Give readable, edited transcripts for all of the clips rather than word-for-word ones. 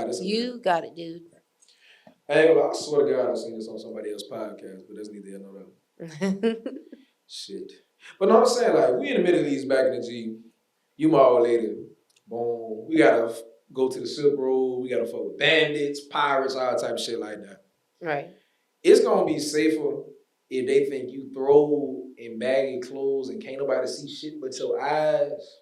It's you got it, dude. I ain't gonna lie, I swear to God, I seen this on somebody else's podcast, but that's neither here nor there. Shit. But no, I'm saying, like, we in the Middle East back in the G. You my old lady. Boom. We gotta go to the Silk Road. We gotta fuck with bandits, pirates, all type of shit like that. Right. It's gonna be safer if they think you throw in baggy clothes and can't nobody see shit but your eyes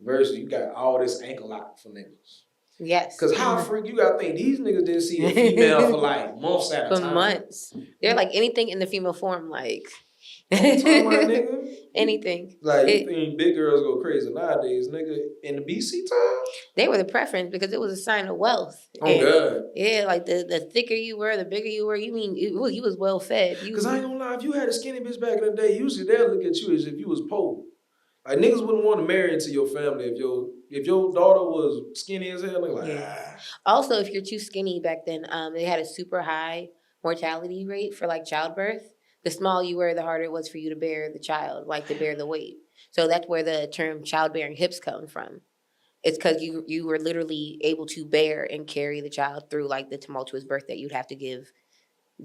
versus you got all this ankle lock for niggas. Yes. Because how freak you gotta think these niggas didn't see a female for like months at a time. For months. They're like anything in the female form, like talking about, nigga. anything. Like you think big girls go crazy nowadays, nigga. In the BC time, they were the preference because it was a sign of wealth. Oh God. Yeah, like the thicker you were, the bigger you were. You mean you was well fed. Because I ain't gonna lie, if you had a skinny bitch back in the day, usually they'll look at you as if you was poor. Like niggas wouldn't want to marry into your family if your daughter was skinny as hell. Like, Also, if you're too skinny back then, they had a super high mortality rate for like childbirth. The smaller you were, the harder it was for you to bear the child, like to bear the weight. So that's where the term childbearing hips come from. It's because you were literally able to bear and carry the child through like the tumultuous birth that you'd have to give.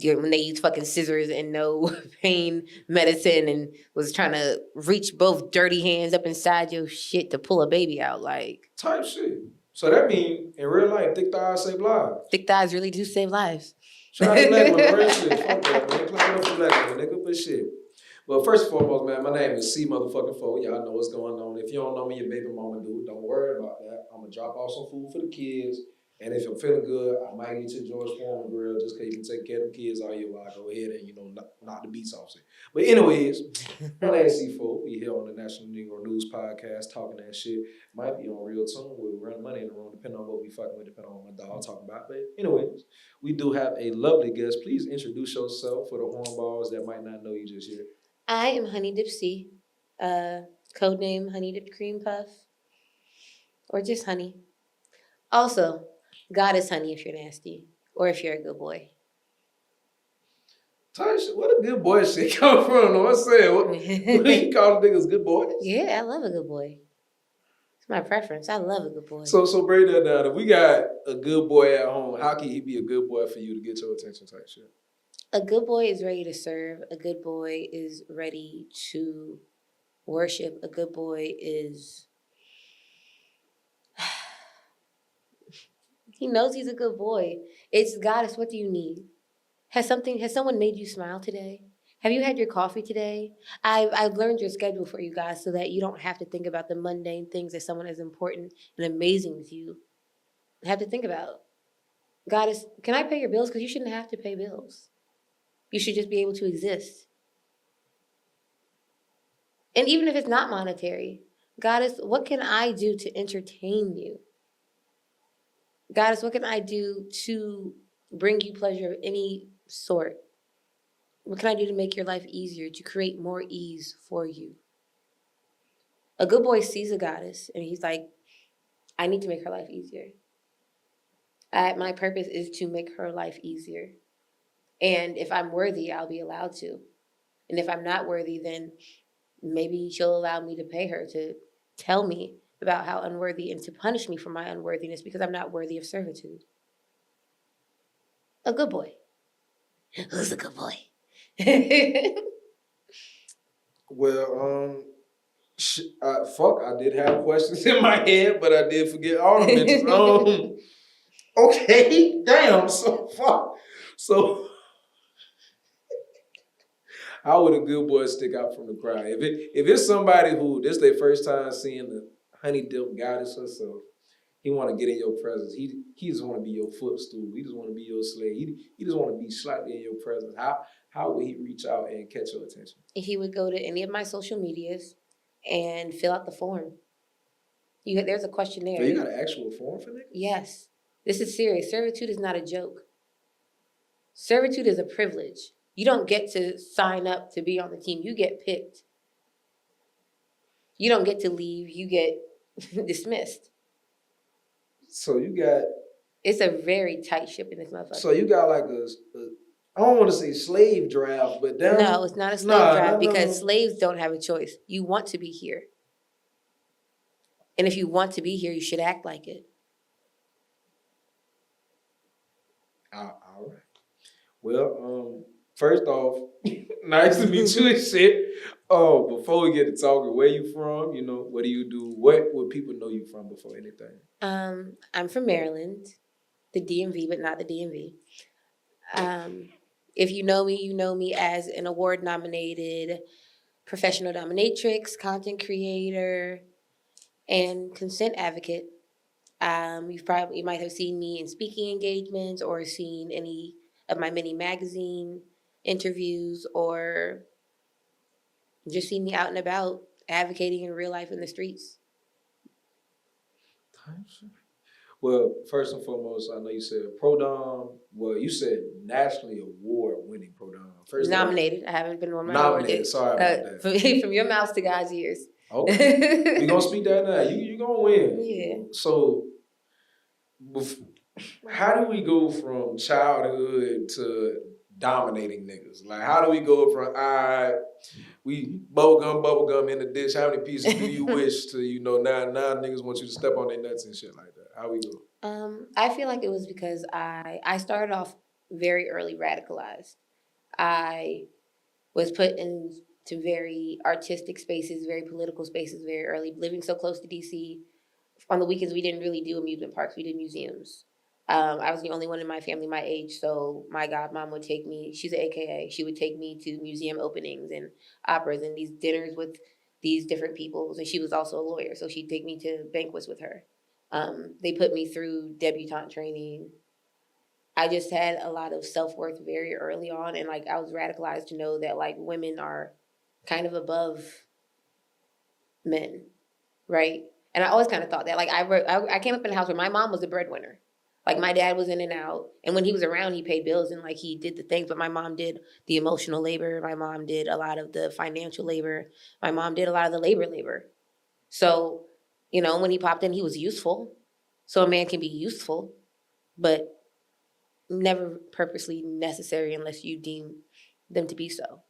When they used fucking scissors and no pain medicine and was trying to reach both dirty hands up inside your shit to pull a baby out, like type shit. So that means in real life, thick thighs save lives. Thick thighs really do save lives. Shout out to Black women, real shit. Fuck that, man. Clap it up for Black women, nigga, but shit. But first and foremost, man, my name is C motherfucking Fo. Y'all know what's going on. If you don't know me, your baby mama do. Don't worry about that. I'm gonna drop off some food for the kids. And if I'm feeling good, I might get to George Foreman grill just because you can take care of them kids all year while I go ahead and, knock the beats off. But anyways, my name is C4. We here on the National Negro News Podcast talking that shit. Might be on Real Tune. We'll run money in the room depending on what we fucking with, depending on what my dog talking about. But anyways, we do have a lovely guest. Please introduce yourself for the hornballs that might not know you just yet. I am Honey Dip C, codename Honey Dipped Cream Puff, or just Honey. Also, God is honey if you're nasty, or if you're a good boy. Tasha, what a good boy shit come from? No, I'm saying, what do you call niggas good boys? Yeah, I love a good boy. It's my preference. I love a good boy. So break that down. If we got a good boy at home, how can he be a good boy for you to get your attention type shit? A good boy is ready to serve. A good boy is ready to worship. A good boy is... He knows he's a good boy. It's Goddess, what do you need? Has someone made you smile today? Have you had your coffee today? I've learned your schedule for you guys so that you don't have to think about the mundane things that someone as important and amazing as you have to think about. Goddess, can I pay your bills? Because you shouldn't have to pay bills. You should just be able to exist. And even if it's not monetary, Goddess, what can I do to entertain you? Goddess, what can I do to bring you pleasure of any sort? What can I do to make your life easier, to create more ease for you? A good boy sees a goddess and he's like, I need to make her life easier. My purpose is to make her life easier. And if I'm worthy, I'll be allowed to. And if I'm not worthy, then maybe she'll allow me to pay her to tell me about how unworthy and to punish me for my unworthiness because I'm not worthy of servitude. A good boy. Who's a good boy? Well, fuck, I did have questions in my head, but I did forget all the mentions. Okay, damn, so fuck. So, how would a good boy stick out from the crowd? If it's somebody who this their first time seeing the honey dip goddess herself, he want to get in your presence. He just want to be your footstool. He just want to be your slave. He just want to be slightly in your presence. How would he reach out and catch your attention? He would go to any of my social medias and fill out the form. There's a questionnaire. So you got an actual form for that? Yes. This is serious. Servitude is not a joke. Servitude is a privilege. You don't get to sign up to be on the team. You get picked. You don't get to leave. You get dismissed. So you got... It's a very tight ship in this motherfucker. So you got like I don't want to say slave draft, but down... No, it's not a slave draft because slaves don't have a choice. You want to be here. And if you want to be here, you should act like it. All right. Well, first off, nice to meet you and shit. Oh, before we get to talking, where you from? You know, what do you do? What would people know you from before anything? I'm from Maryland, the DMV, but not the DMV. Um, if you know me as an award-nominated professional dominatrix, content creator, and consent advocate. You might have seen me in speaking engagements or seen any of my many magazine interviews or just seen me out and about advocating in real life in the streets. Well, first and foremost, I know you said pro dom. Well, you said nationally award winning pro dom. First Nominated. I haven't been on my nominated. award. Sorry about that. From your mouth to God's ears. Okay, we gonna speak that now. You gonna win. Yeah. So, how do we go from childhood to dominating niggas? Like, how do we go from we bubble gum in the dish? How many pieces do you wish to now niggas want you to step on their nuts and shit like that? How we go? I feel like it was because I started off very early radicalized. I was put into very artistic spaces, very political spaces very early. Living so close to DC, on the weekends we didn't really do amusement parks. We did museums. I was the only one in my family my age, so my godmom would take me. She's an AKA. She would take me to museum openings and operas and these dinners with these different peoples. And she was also a lawyer, so she'd take me to banquets with her. They put me through debutante training. I just had a lot of self worth very early on, and like I was radicalized to know that like women are kind of above men, right? And I always kind of thought that. Like I came up in a house where my mom was the breadwinner. Like my dad was in and out, and when he was around, he paid bills and like he did the things. But my mom did the emotional labor. My mom did a lot of the financial labor. My mom did a lot of the labor. So, when he popped in, he was useful. So a man can be useful, but never purposely necessary unless you deem them to be so.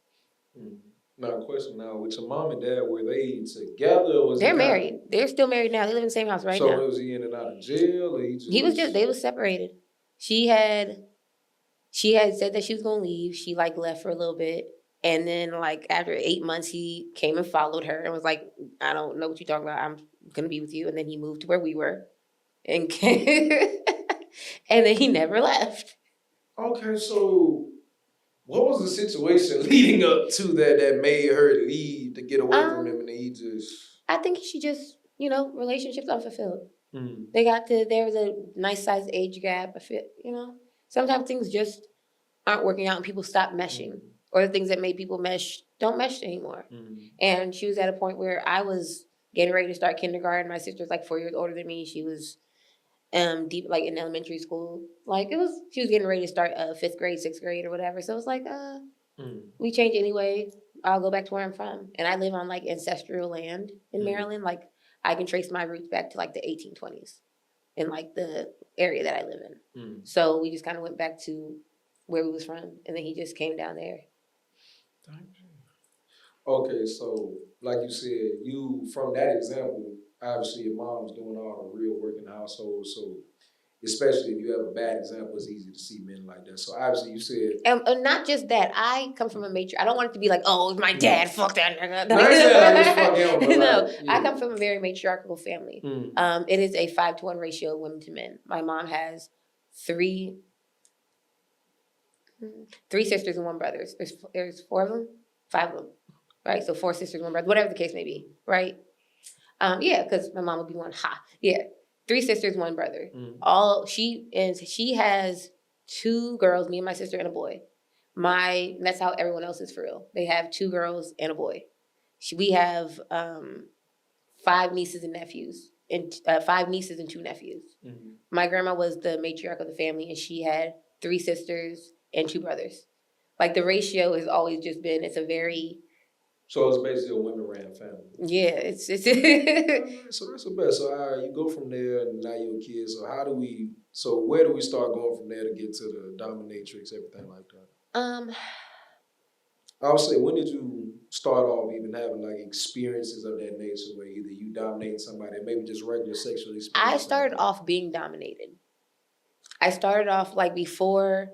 Now, question now, with your mom and dad, were they together or was They're married. They're still married now. They live in the same house right now. So was he in and out of jail or they was separated. She had said that she was gonna leave. She like left for a little bit. And then like after 8 months he came and followed her and was like, I don't know what you're talking about. I'm gonna be with you. And then he moved to where we were and came and then he never left. Okay, so what was the situation leading up to that made her leave to get away from him and he just... I think she just, relationships unfulfilled. Mm-hmm. There was a nice sized age gap. Sometimes things just aren't working out and people stop meshing. Mm-hmm. Or the things that made people mesh don't mesh anymore. Mm-hmm. And she was at a point where I was getting ready to start kindergarten. My sister's like 4 years older than me. She was deep like in elementary school. She was getting ready to start 5th grade, 6th grade or whatever. So it was like, we change anyway. I'll go back to where I'm from. And I live on like ancestral land in Maryland. Like I can trace my roots back to like the 1820s in like the area that I live in. So we just kind of went back to where we was from. And then he just came down there. Okay, so like you said, you from that example, obviously your mom's doing all the real work in the household. So especially if you have a bad example, it's easy to see men like that. So obviously you said... And not just that, I come from a matriarch. I don't want it to be like, oh, my dad, fuck that nigga. No, I come from a very matriarchal family. It is a 5-to-1 ratio of women to men. My mom has three sisters and 1 brother. There's 4 of them, 5 of them, right? So 4 sisters, 1 brother, whatever the case may be, right? Yeah, because my mom would be one. Yeah. 3 sisters, 1 brother. She has 2 girls, me and my sister, and a boy. That's how everyone else is for real. They have 2 girls and a boy. We have 5 nieces and nephews, and 5 nieces and 2 nephews. Mm-hmm. My grandma was the matriarch of the family, and she had 3 sisters and 2 brothers. Like the ratio has always just been. It's a very... So it's basically a women-ran family. Yeah, it's. So that's the best. So you go from there, and now you're a kid. So where do we start going from there to get to the dominatrix, everything like that? I would say, when did you start off even having like experiences of that nature, where either you dominate somebody, or maybe just regular sexual experience? I started off being dominated. I started off like before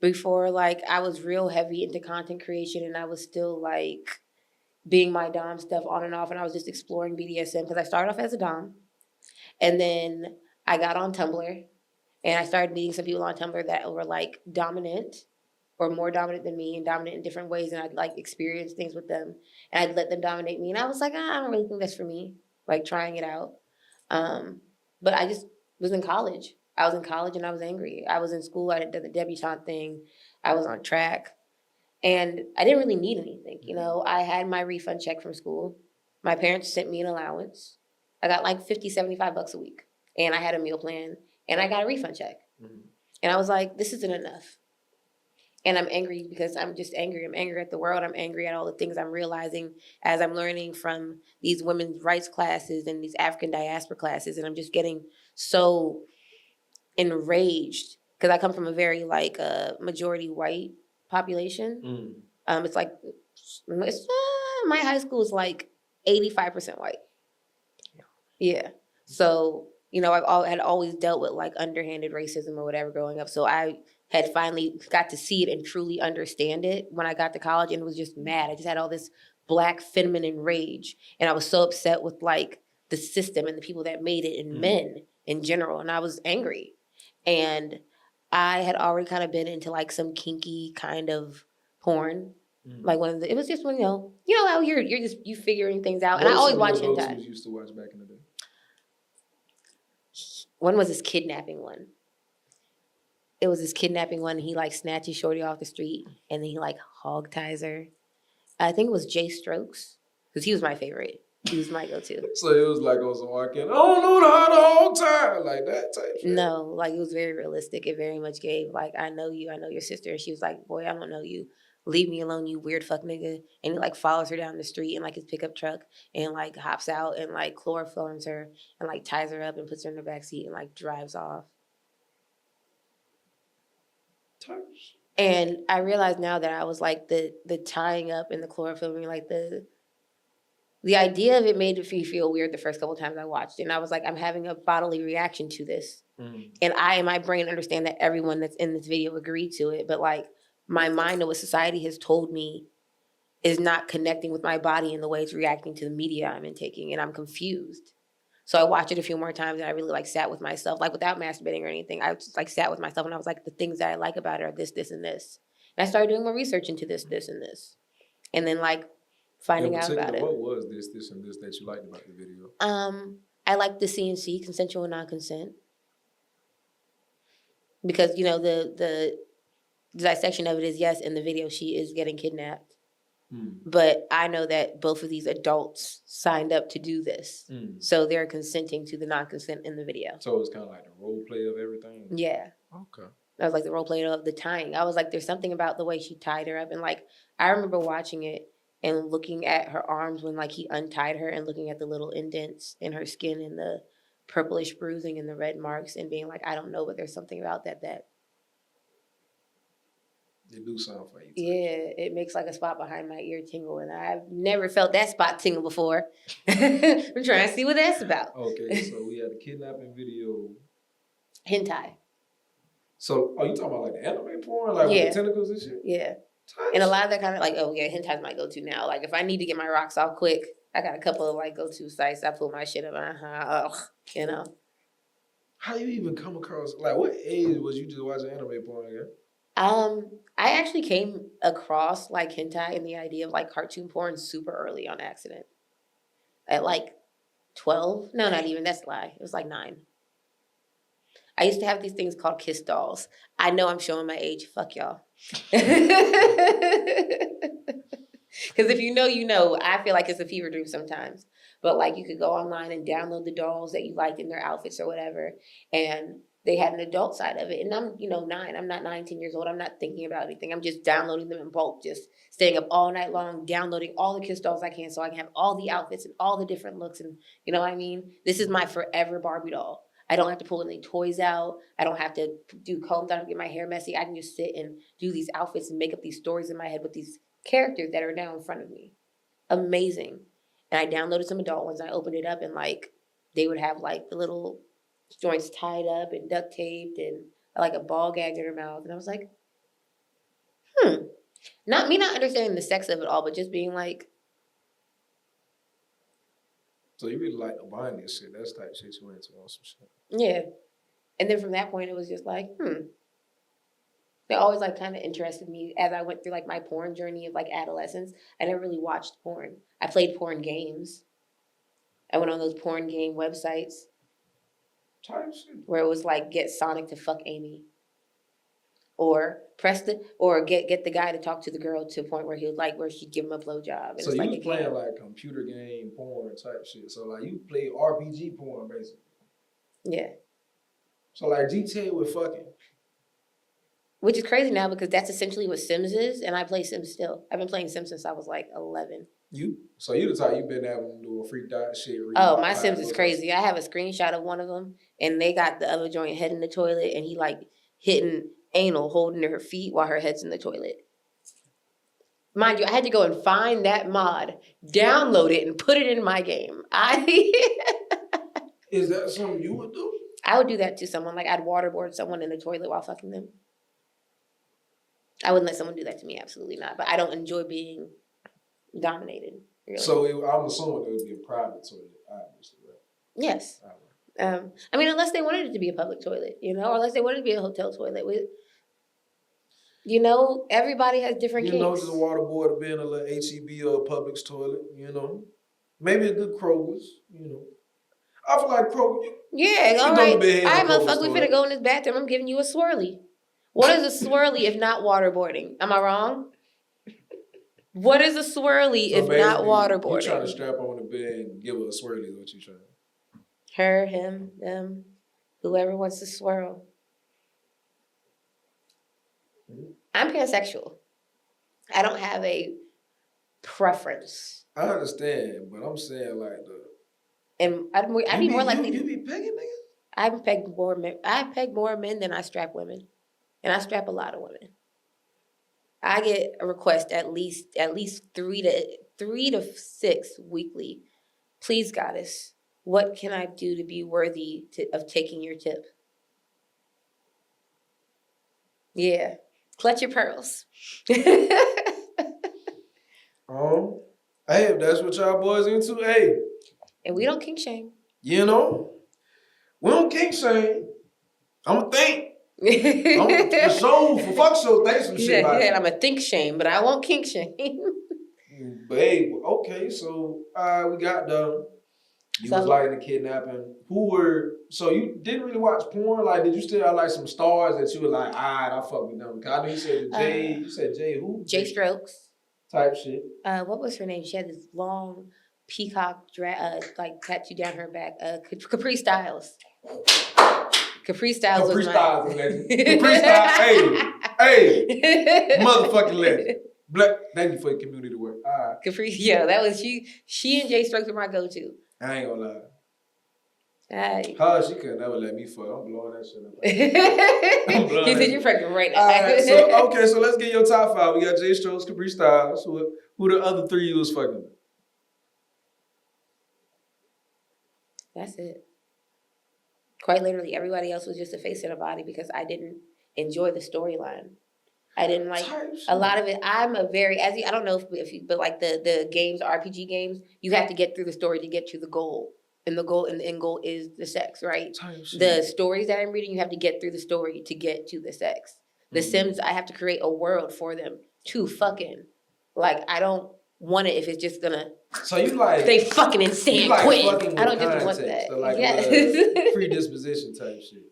like I was real heavy into content creation and I was still like being my dom stuff on and off and I was just exploring BDSM because I started off as a dom and then I got on Tumblr and I started meeting some people on Tumblr that were like dominant or more dominant than me and dominant in different ways and I'd like experience things with them and I'd let them dominate me and I was like, I don't really think that's for me, like trying it out. Um, but I just was in college. I was in college and I was angry. I was in school. I did the debutante thing. I was on track and I didn't really need anything. You know, I had my refund check from school. My parents sent me an allowance. I got like 50, $75 a week and I had a meal plan and I got a refund check. Mm-hmm. And I was like, this isn't enough. And I'm angry because I'm just angry. I'm angry at the world. I'm angry at all the things I'm realizing as I'm learning from these women's rights classes and these African diaspora classes. And I'm just getting so enraged because I come from a very like majority white population. It's like my high school is like 85% white. Yeah. So, you know, had always dealt with like underhanded racism or whatever growing up. So I had finally got to see it and truly understand it when I got to college and was just mad. I just had all this black feminine rage. And I was so upset with like the system and the people that made it and men in general. And I was angry. And I had already kind of been into like some kinky kind of porn. Like it was just when you know how you're just you figuring things out. And I always watch hentai. What used to watch back in the day? One was this kidnapping one. It was this kidnapping one. He like snatches Shorty off the street and then he like hog ties her. I think it was Jay Strokes because he was my favorite. He was my go-to. So it was like on some walking, I don't know how the whole time, like that type shit. No, like it was very realistic. It very much gave like, I know you, I know your sister. And she was like, boy, I don't know you. Leave me alone, you weird fuck nigga. And he like follows her down the street in like his pickup truck and like hops out and like chloroforms her and like ties her up and puts her in the backseat and like drives off. Touch. And I realized now that I was like the tying up and the chloroforming, like the idea of it made me feel weird the first couple times I watched it. And I was like, I'm having a bodily reaction to this. And I in my brain understand that everyone that's in this video agreed to it. But like my mind and what society has told me is not connecting with my body in the way it's reacting to the media I'm intaking. And I'm confused. So I watched it a few more times and I really like sat with myself, like without masturbating or anything. I just like sat with myself and I was like, the things that I like about it are this, this, and this. And I started doing more research into this, this, and this. And then like finding out about it. What was this, this, and this that you liked about the video? I like the CNC, consensual non-consent. Because, you know, the dissection of it is, yes, in the video she is getting kidnapped. But I know that both of these adults signed up to do this. So they're consenting to the non-consent in the video. So it's kind of like the role play of everything? Yeah. Okay. That was like the role play of the tying. I was like, there's something about the way she tied her up. And like, I remember watching it and looking at her arms when like he untied her and looking at the little indents in her skin and the purplish bruising and the red marks and being like, I don't know, but there's something about that It do sound for you. Yeah, it makes like a spot behind my ear tingle, and I've never felt that spot tingle before. I'm trying to see what that's about. Okay, so we had a kidnapping video. Hentai. So, are you talking about like the anime porn, like with the tentacles and shit? Yeah. And a lot of that kind of like, oh yeah, hentai's my go-to now. Like if I need to get my rocks off quick, I got a couple of like go-to sites. I pull my shit up, you know. How you even come across? Like, what age was you just watching anime porn again? I actually came across like hentai and the idea of like cartoon porn super early on accident. At like 12? No, not even. That's a lie. It was like 9. I used to have these things called kiss dolls. I know I'm showing my age. Fuck y'all. Because if you know, you know. I feel like it's a fever dream sometimes. But like you could go online and download the dolls that you liked in their outfits or whatever. And they had an adult side of it. And I'm, 9. I'm not 19 years old. I'm not thinking about anything. I'm just downloading them in bulk, just staying up all night long, downloading all the kiss dolls I can so I can have all the outfits and all the different looks. And you know what I mean? This is my forever Barbie doll. I don't have to pull any toys out. I don't have to do combs. I don't get my hair messy. I can just sit and do these outfits and make up these stories in my head with these characters that are now in front of me. Amazing. And I downloaded some adult ones. I opened it up and like they would have like the little joints tied up and duct taped and like a ball gag in her mouth. And I was like, not understanding the sex of it all, but just being like, So you really like the binding shit. That's the type of shit you into on some shit. yeah. And then from that point, it was just like, It always like kind of interested me as I went through like my porn journey of like adolescence. I never really watched porn. I played porn games. I went on those porn game websites Type shit. where it was like get Sonic to fuck Amy, or get the guy to talk to the girl to a point where he was like where she'd give him a blowjob. So you was playing like computer game porn type shit. So like you play RPG porn basically. Yeah. So like GTA with fucking. Which is crazy now because that's essentially what Sims is, and I play Sims still. I've been playing Sims since I was like 11. So you the type you been having doing freaked out shit. Oh, my Sims is crazy. I have a screenshot of one of them, and they got the other joint head in the toilet, and he like hitting anal, holding her feet while her head's in the toilet. Mind you, I had to go and find that mod, download it, and put it in my game. Is that something you would do? I would do that to someone. Like I'd waterboard someone in the toilet while fucking them. I wouldn't let someone do that to me. Absolutely not. But I don't enjoy being dominated. Really. So I'm assuming it would be a private toilet, obviously, right? Yes. I mean, unless they wanted it to be a public toilet, or unless they wanted it to be a hotel toilet. Everybody has different kinks. Just a waterboard being a little HEB or a Publix toilet, Maybe a good Kroger's, I feel like Kroger. Yeah, all right. All right, motherfucker, we finna go in this bathroom. I'm giving you a swirly. What is a swirly if not waterboarding? Am I wrong? What is a swirly if not waterboarding? You trying to strap on the bed and give her a swirly is what you trying. Her, him, them, whoever wants to swirl. Mm-hmm. I'm pansexual. I don't have a preference. I understand, but I'm saying like and I'd be more likely. You be pegging niggas? I've pegged more men. I peg more men than I strap women, and I strap a lot of women. I get a request at least 3 to 6 weekly. Please, goddess, what can I do to be worthy of taking your tip? Yeah, clutch your pearls. Hey, if that's what y'all boys into, hey. And we don't kink shame. We don't kink shame. I'm a think. For fuck show, think some shit about it. I'm a think shame, but I won't kink shame. But hey, okay, so we got done. You was liking the kidnapping. So you didn't really watch porn? Like, did you still have like some stars that you were like, alright, I fuck with them? Cause I know you said Jay who? Jay Strokes. Type shit. What was her name? She had this long peacock like tattoo down her back. Capri Styles. Capri Styles was Styles, legend. Capri Styles, hey, motherfucking legend. Thank you for your community work. All right. Capri, yeah, that was she and Jay Strokes were my go-to. I ain't gonna lie. Hey. She could never let me fuck. I'm blowing that shit up. You said you're pregnant right now. All right, so let's get your top 5. We got Jay Strokes, Capri Styles. Who the other 3 you was fucking with? That's it. Quite literally, everybody else was just a face and a body because I didn't enjoy the storyline. I didn't like a lot of it. I'm a very, I don't know if you, but like the games, RPG games, you have to get through the story to get to the goal. And the end goal is the sex, right? The stories that I'm reading, you have to get through the story to get to the sex. The Sims, I have to create a world for them to fucking. Like, I don't want it if it's just gonna. So you like they fucking insane quit. I don't just want that. So like predisposition type shit.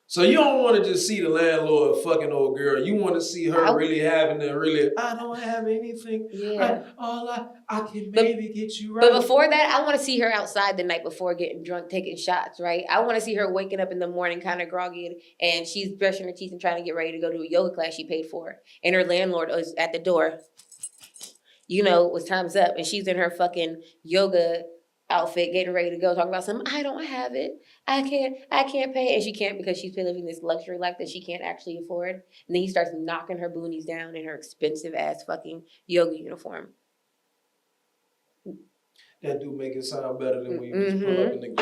So you don't want to just see the landlord fucking old girl. You want to see her really having the I don't have anything. Yeah. I can maybe get you right. But before that, I want to see her outside the night before getting drunk, taking shots, right? I want to see her waking up in the morning kind of groggy and she's brushing her teeth and trying to get ready to go to a yoga class she paid for. And her landlord is at the door. It was time's up. And she's in her fucking yoga outfit, getting ready to go, talking about something. I don't have it. I can't pay. And she can't because she's been living this luxury life that she can't actually afford. And then he starts knocking her boonies down in her expensive ass fucking yoga uniform. That do make it sound better than when you just pull up a nigga.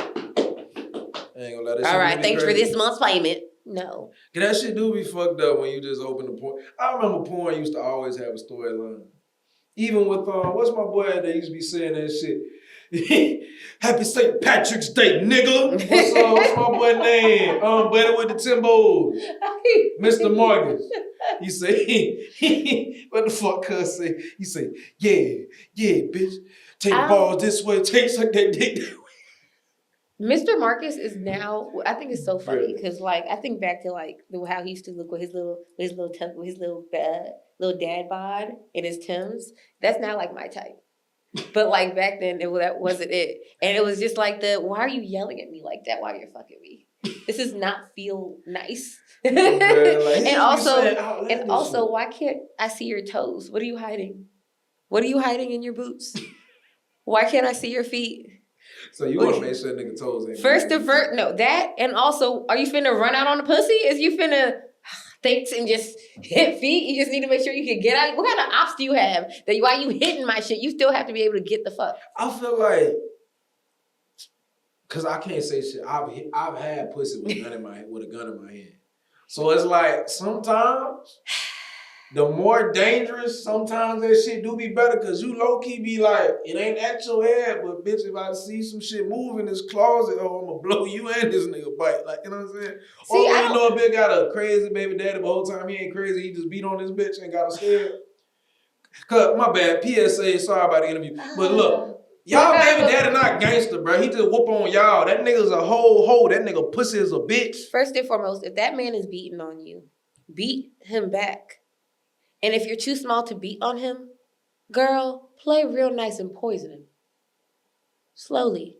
I ain't gonna lie. All right, thanks for this month's payment. No. That shit do be fucked up when you just open the porn. I remember porn used to always have a storyline. Even with what's my boy that used to be saying that shit? Happy St. Patrick's Day, nigga. What's my boy name? Buddy with the Timbos. Mr. Marcus. He say, what the fuck cuz say? He say, yeah, bitch. Take the balls this way, take suck that dick that way. Mr. Marcus is now. I think it's so funny because, like, I think back to like how he used to look with his little dad bod and his Timbs. That's now like my type. But like back then, that wasn't it, and it was just like why are you yelling at me like that while you're fucking me? This does not feel nice. And also, why can't I see your toes? What are you hiding? What are you hiding in your boots? Why can't I see your feet? So you want to make sure nigga toes ain't no, that, and also, are you finna run out on the pussy? Is you finna think and just hit feet? You just need to make sure you can get out. What kind of ops do you have that while you hitting my shit, you still have to be able to get the fuck? I feel like, cause I can't say shit. I've had pussy with a gun in my hand. So it's like sometimes the more dangerous, sometimes that shit do be better because you low-key be like, it ain't at your head, but bitch, if I see some shit move in this closet, oh, I'm gonna blow you and this nigga bite. Like, you know what I'm saying? Or when you know a bitch got a crazy baby daddy, but the whole time he ain't crazy, he just beat on this bitch and got her scared. Cause, my bad, PSA, sorry about the interview. But look, y'all baby daddy not gangster, bro. He just whoop on y'all. That nigga's a whole hoe. That nigga pussy is a bitch. First and foremost, if that man is beating on you, beat him back. And if you're too small to beat on him, girl, play real nice and poison him. Slowly.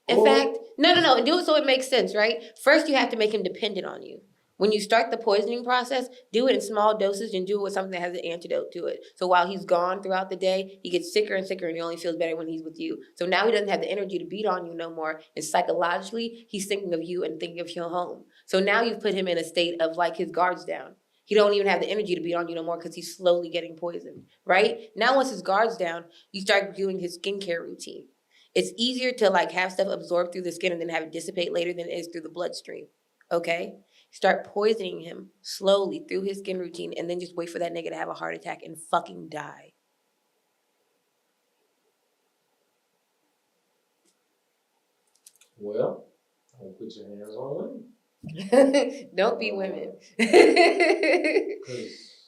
In fact, no. Do it so it makes sense, right? First, you have to make him dependent on you. When you start the poisoning process, do it in small dosage and do it with something that has an antidote to it. So while he's gone throughout the day, he gets sicker and sicker and he only feels better when he's with you. So now he doesn't have the energy to beat on you no more. And psychologically, he's thinking of you and thinking of your home. So now you've put him in a state of like his guards down. He don't even have the energy to beat on you no more because he's slowly getting poisoned, right? Now once his guard's down, you start doing his skincare routine. It's easier to like have stuff absorb through the skin and then have it dissipate later than it is through the bloodstream, okay? Start poisoning him slowly through his skin routine and then just wait for that nigga to have a heart attack and fucking die. Well, I'm gonna put your hands on women. Don't be women.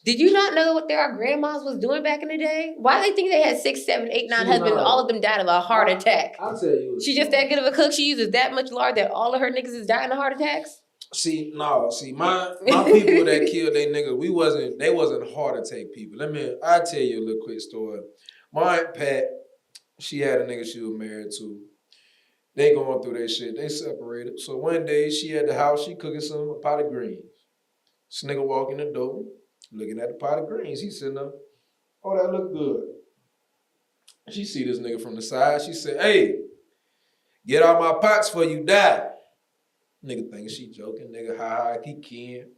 Did you not know what our grandmas was doing back in the day? Why do they think they had 6, 7, 8, 9 husbands? All of them died of a heart attack. I'll tell you. She just that good of a cook. She uses that much lard that all of her niggas is dying of heart attacks. See, my people that killed they niggas, they wasn't heart attack people. I'll tell you a little quick story. My Aunt Pat, she had a nigga she was married to. They going through their shit. They separated. So one day she at the house, she cooking a pot of greens. This nigga walk in the door, looking at the pot of greens. He sitting there, oh, that look good. She see this nigga from the side. She said, hey, get out my pots before you die. Nigga thinking she joking. Nigga, ha, he can.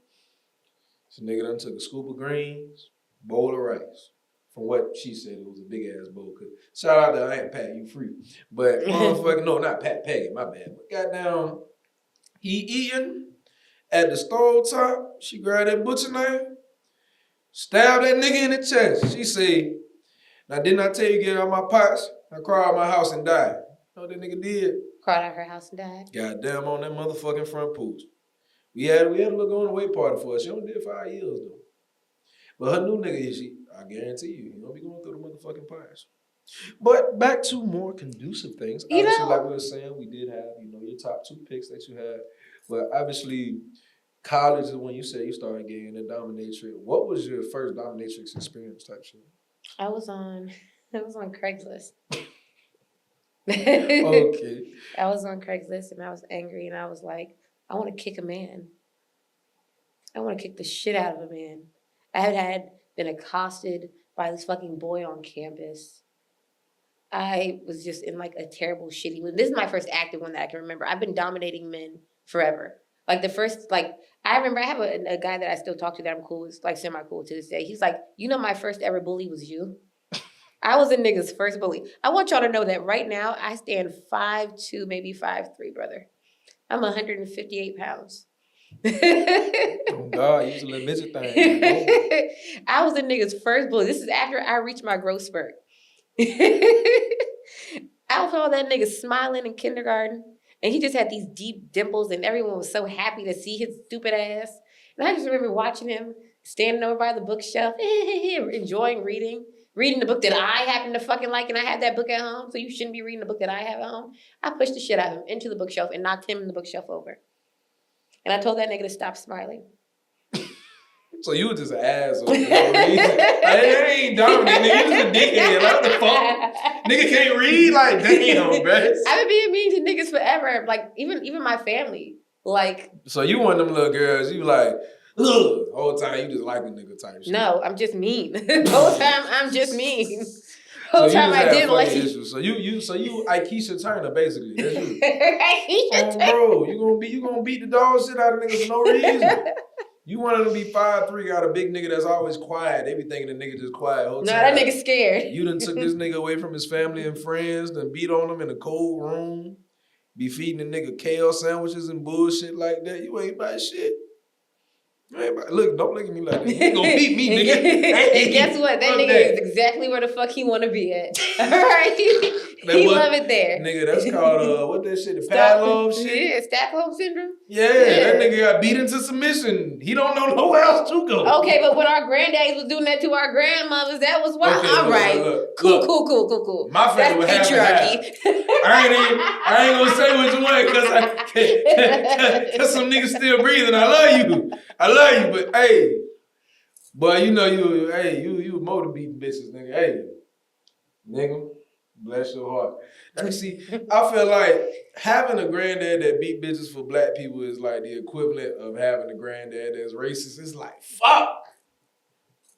So nigga done took a scoop of greens, bowl of rice. From what she said, it was a big ass bowl. Shout out to Aunt Pat, you free. But motherfucking, no, not Pat Peggy, my bad. But goddamn, he eating at the stove top. She grabbed that butcher knife, stabbed that nigga in the chest. She said, now didn't I tell you get out my pots? I cried out my house and died. You know what that nigga did? Cried out her house and died. Goddamn on that motherfucking front porch. We had a little going away party for her. She only did 5 years though. But her new nigga, I guarantee you, he gonna be going through the motherfucking pies. But back to more conducive things. Obviously, like we were saying, we did have, your top 2 picks that you had. But obviously, college is when you said you started getting a dominatrix. What was your first dominatrix experience type shit? I was on Craigslist. Okay. I was on Craigslist and I was angry and I was like, I want to kick a man. I want to kick the shit out of a man. I had been accosted by this fucking boy on campus. I was just in like a terrible, shitty mood. This is my first active one that I can remember. I've been dominating men forever. Like the first, I remember I have a guy that I still talk to that I'm cool with, like semi-cool to this day. He's like, my first ever bully was you. I was a nigga's first bully. I want y'all to know that right now I stand 5'2", maybe 5'3", brother. I'm 158 pounds. Oh God, you was a little midget thing. I was a nigga's first bully. This is after I reached my growth spurt. I saw that nigga smiling in kindergarten, and he just had these deep dimples, and everyone was so happy to see his stupid ass. And I just remember watching him standing over by the bookshelf, enjoying reading the book that I happen to fucking like, and I had that book at home, so you shouldn't be reading the book that I have at home. I pushed the shit out of him into the bookshelf and knocked him in the bookshelf over. And I told that nigga to stop smiling. So you was just an asshole for no reason. Like, that ain't dominant, nigga. You just a dickhead. Like, what the fuck? Nigga can't read? Like, damn, bro. I've been being mean to niggas forever. Like, even my family. Like. So you one of them little girls, you like, ugh, the whole time you just like a nigga type shit. No, I'm just mean. The whole time I'm just mean. The whole time I didn't like you. So you Aikisha Turner, basically. That's you. Aikisha Turner. Bro, you gonna beat the dog shit out of niggas for no reason. You wanted to be 5'3", got a big nigga that's always quiet. They be thinking the nigga just quiet the whole time. No, that nigga scared. You done took this nigga away from his family and friends, done beat on him in a cold room, be feeding the nigga kale sandwiches and bullshit like that. You ain't about shit. You ain't about, look, don't look at me like that. You gonna beat me, nigga. And guess what? That nigga is exactly where the fuck he wanna be at. Alright? He love it there. Nigga, that's called, what that shit, the Pavlov shit? Yeah, Stockholm Syndrome. Yeah, that nigga got beat into submission. He don't know nowhere else to go. Okay, but when our granddaddies was doing that to our grandmothers, that was wild. Okay, all right. Look, cool. My family would have patriarchy. I ain't gonna say which one because some niggas still breathing. I love you, but hey, boy, you know you more than beating bitches, nigga. Hey, nigga, bless your heart. See, I feel like having a granddad that beat bitches for black people is like the equivalent of having a granddad that's racist. It's like, fuck.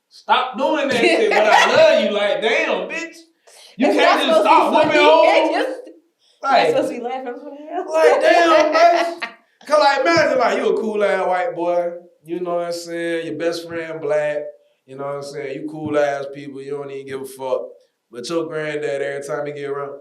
Stop doing that shit, but I love you. Like, damn, bitch. You can't just stop whooping hoes. Like, supposed to be laughing for hell. Like, damn, bitch. Cause like, imagine like you a cool ass white boy. You know what I'm saying? Your best friend black. You know what I'm saying? You cool ass people. You don't even give a fuck. But your granddad, every time he get around,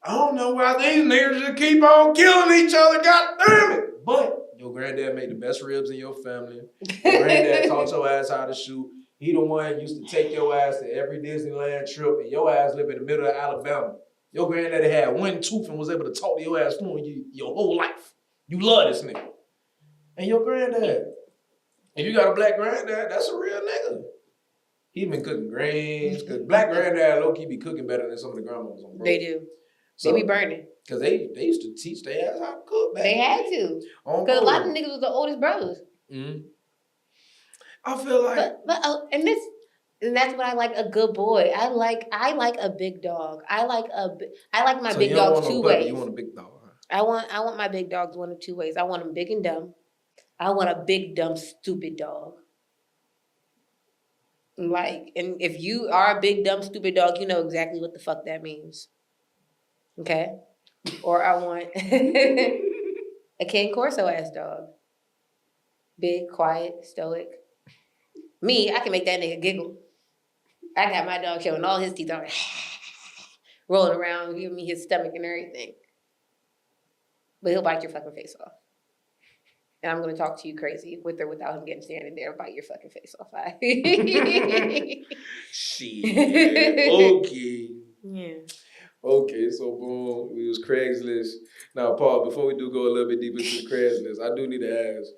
I don't know why these niggas just keep on killing each other. God damn it. But your granddad made the best ribs in your family. Your granddad taught your ass how to shoot. He the one used to take your ass to every Disneyland trip, and your ass live in the middle of Alabama. Your granddaddy had one tooth and was able to talk to your ass fluent your whole life. You love this nigga. And your granddad. If you got a black granddad, that's a real nigga. He been cooking greens, because black granddad low-key be cooking better than some of the grandmas on bro. They do. So, they be burning. Because they used to teach their ass how to cook back. They had to. Because a lot of niggas was the oldest brothers. Mm-hmm. I feel like... And that's what I like, a good boy. I like a big dog. I like my big dogs two ways. You want a big dog, huh? I want my big dogs one of two ways. I want them big and dumb. I want a big, dumb, stupid dog. Like, and if you are a big, dumb, stupid dog, you know exactly what the fuck that means. Okay? Or I want a Cane Corso ass dog. Big, quiet, stoic. Me, I can make that nigga giggle. I got my dog showing all his teeth on, rolling around, giving me his stomach and everything. But he'll bite your fucking face off. And I'm going to talk to you crazy with or without him getting standing there and bite your fucking face off. Shit. Okay. Yeah. Okay, so boom, we was Craigslist. Now, Paul, before we do go a little bit deeper into the Craigslist, I do need to ask,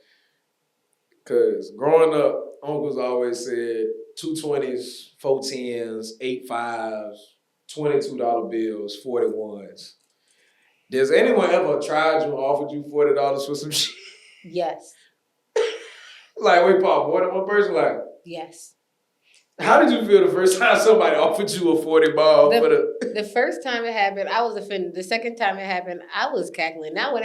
because growing up, uncles always said 220s, 410s, 85s, $22 bills, 41s. Does anyone ever tried you and offered you $40 for some shit? Yes. Like, wait, Paul, more than one person? Like, yes. How did you feel the first time somebody offered you a 40 ball for the... The first time it happened, I was offended. The second time it happened, I was cackling. Now when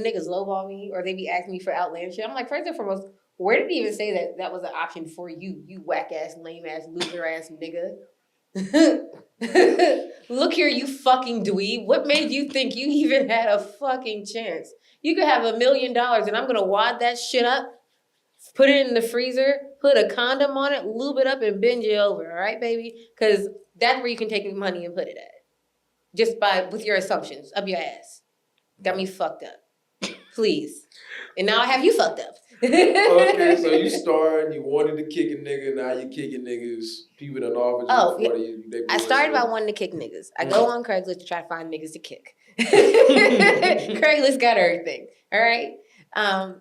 niggas lowball me or they be asking me for outlandish shit, I'm like, first and foremost, where did he even say that that was an option for you, you whack-ass, lame-ass, loser-ass nigga? Look here, you fucking dweeb. What made you think you even had a fucking chance? You could have $1 million and I'm going to wad that shit up, put it in the freezer, put a condom on it, lube it up, and bend you over, all right, baby? Because that's where you can take your money and put it at. Just with your assumptions up your ass. Got me fucked up. Please. And now I have you fucked up. Okay, so you started, you wanted to kick a nigga, now you kicking niggas. People done offered you 40. I started by wanting to kick niggas. I go on Craigslist to try to find niggas to kick. Craigslist got everything. All right. I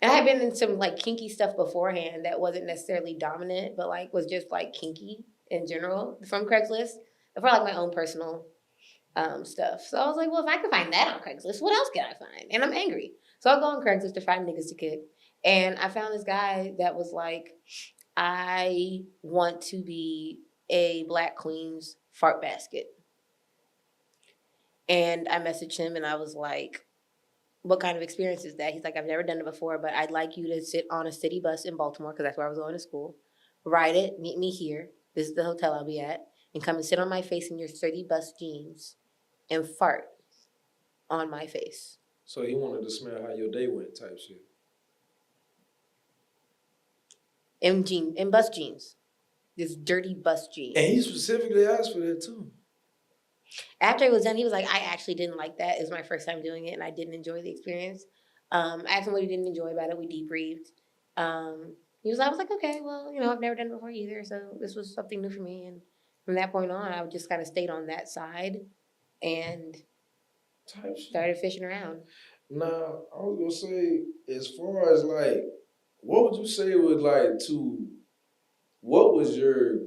had been in some like kinky stuff beforehand that wasn't necessarily dominant, but like was just like kinky in general from Craigslist for like my own personal stuff. So I was like, well, if I can find that on Craigslist, what else can I find? And I'm angry. So I go on Craigslist to find niggas to kick. And I found this guy that was like, I want to be a Black Queen's fart basket. And I messaged him and I was like, what kind of experience is that? He's like, I've never done it before, but I'd like you to sit on a city bus in Baltimore, because that's where I was going to school. Ride it, meet me here. This is the hotel I'll be at. And come and sit on my face in your city bus jeans and fart on my face. So he wanted to smell how your day went type shit. In bus jeans. This dirty bus jeans. And he specifically asked for that too. After it was done, he was like, I actually didn't like that. It was my first time doing it and I didn't enjoy the experience. I asked him what he didn't enjoy about it. We debriefed. I was like, okay, well, I've never done it before either. So this was something new for me. And from that point on, I just kind of stayed on that side and started fishing around. Now, I was going to say, as far as like, what would you say was like what was your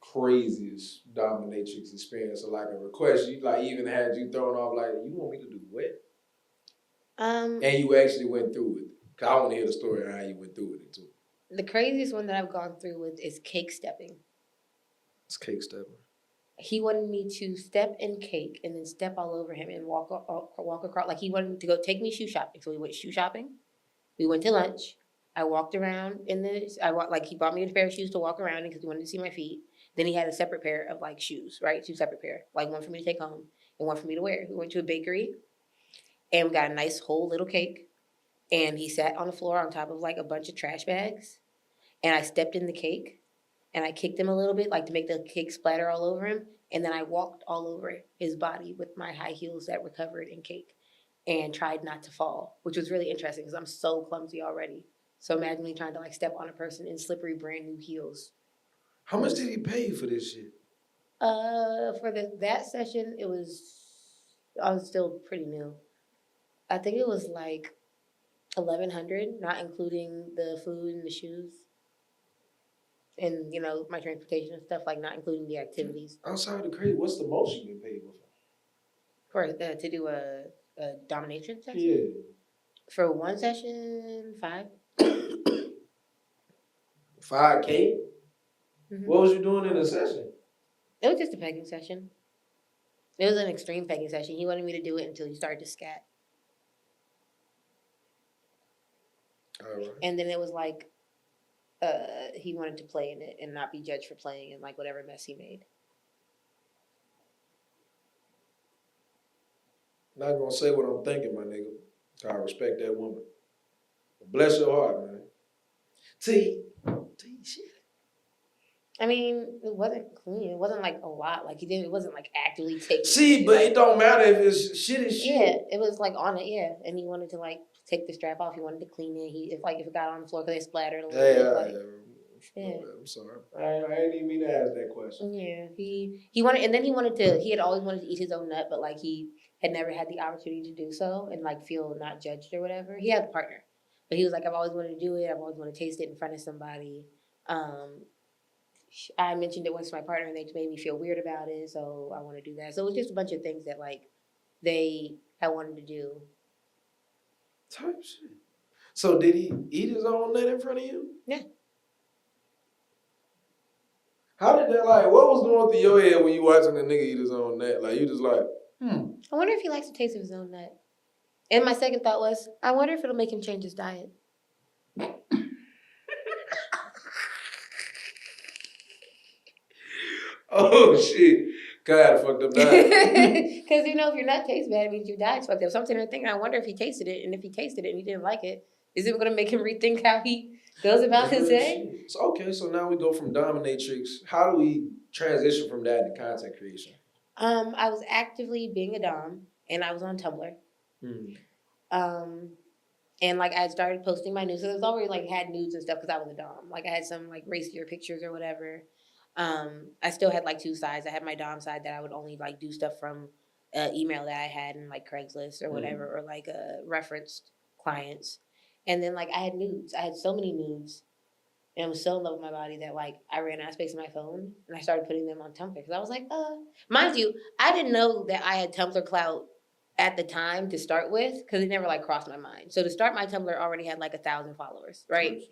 craziest dominatrix experience, or like a request you like even had you thrown off, like, you want me to do what? And you actually went through with it. Cause I want to hear the story of how you went through with it too. The craziest one that I've gone through with is cake stepping. It's cake stepping. He wanted me to step in cake and then step all over him and walk across. Like, he wanted to go take me shoe shopping. So we went shoe shopping. We went to lunch. I walked around he bought me a pair of shoes to walk around in because he wanted to see my feet. Then he had a separate pair of like shoes, right? 2 separate pair, like one for me to take home and one for me to wear. We went to a bakery and we got a nice whole little cake. And he sat on the floor on top of like a bunch of trash bags. And I stepped in the cake and I kicked him a little bit, like to make the cake splatter all over him. And then I walked all over his body with my high heels that were covered in cake and tried not to fall, which was really interesting because I'm so clumsy already. So imagine me trying to like step on a person in slippery brand new heels. How much did he pay you for this shit? For that session, I was still pretty new. I think it was like $1,100, not including the food and the shoes. And, my transportation and stuff, like not including the activities. Outside the crazy, what's the most you've been paid before? To do a domination session? Yeah. For one session, $5. $5K? Mm-hmm. What was you doing in the session? It was just a pegging session. It was an extreme pegging session. He wanted me to do it until he started to scat. All right. And then it was like, he wanted to play in it and not be judged for playing in like whatever mess he made. Not gonna say what I'm thinking, my nigga. I respect that woman. Bless your heart, man. T shit. I mean, it wasn't clean. It wasn't like a lot. Like it wasn't like actively taking. See, but it don't matter if it's shit is shit. Yeah, it was like on it. Yeah, and he wanted to like take the strap off. He wanted to clean it. If it got on the floor because they splattered a little bit. I'm sorry. I didn't even mean to ask that question. Yeah, he wanted, and then he had always wanted to eat his own nut, but like he had never had the opportunity to do so and like feel not judged or whatever. He had a partner, but he was like, I've always wanted to do it. I've always wanted to taste it in front of somebody. I mentioned it once to my partner and they made me feel weird about it, so I want to do that. So it was just a bunch of things that like I wanted to do. Type shit. So did he eat his own nut in front of you? Yeah. How did that, like, what was going through your head when you watching a nigga eat his own nut? Like, you just like, I wonder if he likes the taste of his own nut. And my second thought was, I wonder if it'll make him change his diet. Oh, shit. God, fucked up diet. Because, if your nut tastes bad, it means your diet's fucked up. So I'm sitting there thinking, I wonder if he tasted it. And if he tasted it and he didn't like it, is it going to make him rethink how he goes about his day? So now we go from dominatrix. How do we transition from that to content creation? I was actively being a dom, and I was on Tumblr. And like I had started posting my nudes. So it was already like had nudes and stuff because I was a dom. Like I had some like racier pictures or whatever. I still had like two sides. I had my dom side that I would only like do stuff from email that I had in like Craigslist or whatever, or like referenced clients. And then like I had nudes. I had so many nudes, and I was so in love with my body that like I ran out of space on my phone, and I started putting them on Tumblr because I was like, mind you, I didn't know that I had Tumblr clout at the time to start with because it never like crossed my mind. So to start, my Tumblr already had like 1,000 followers, right?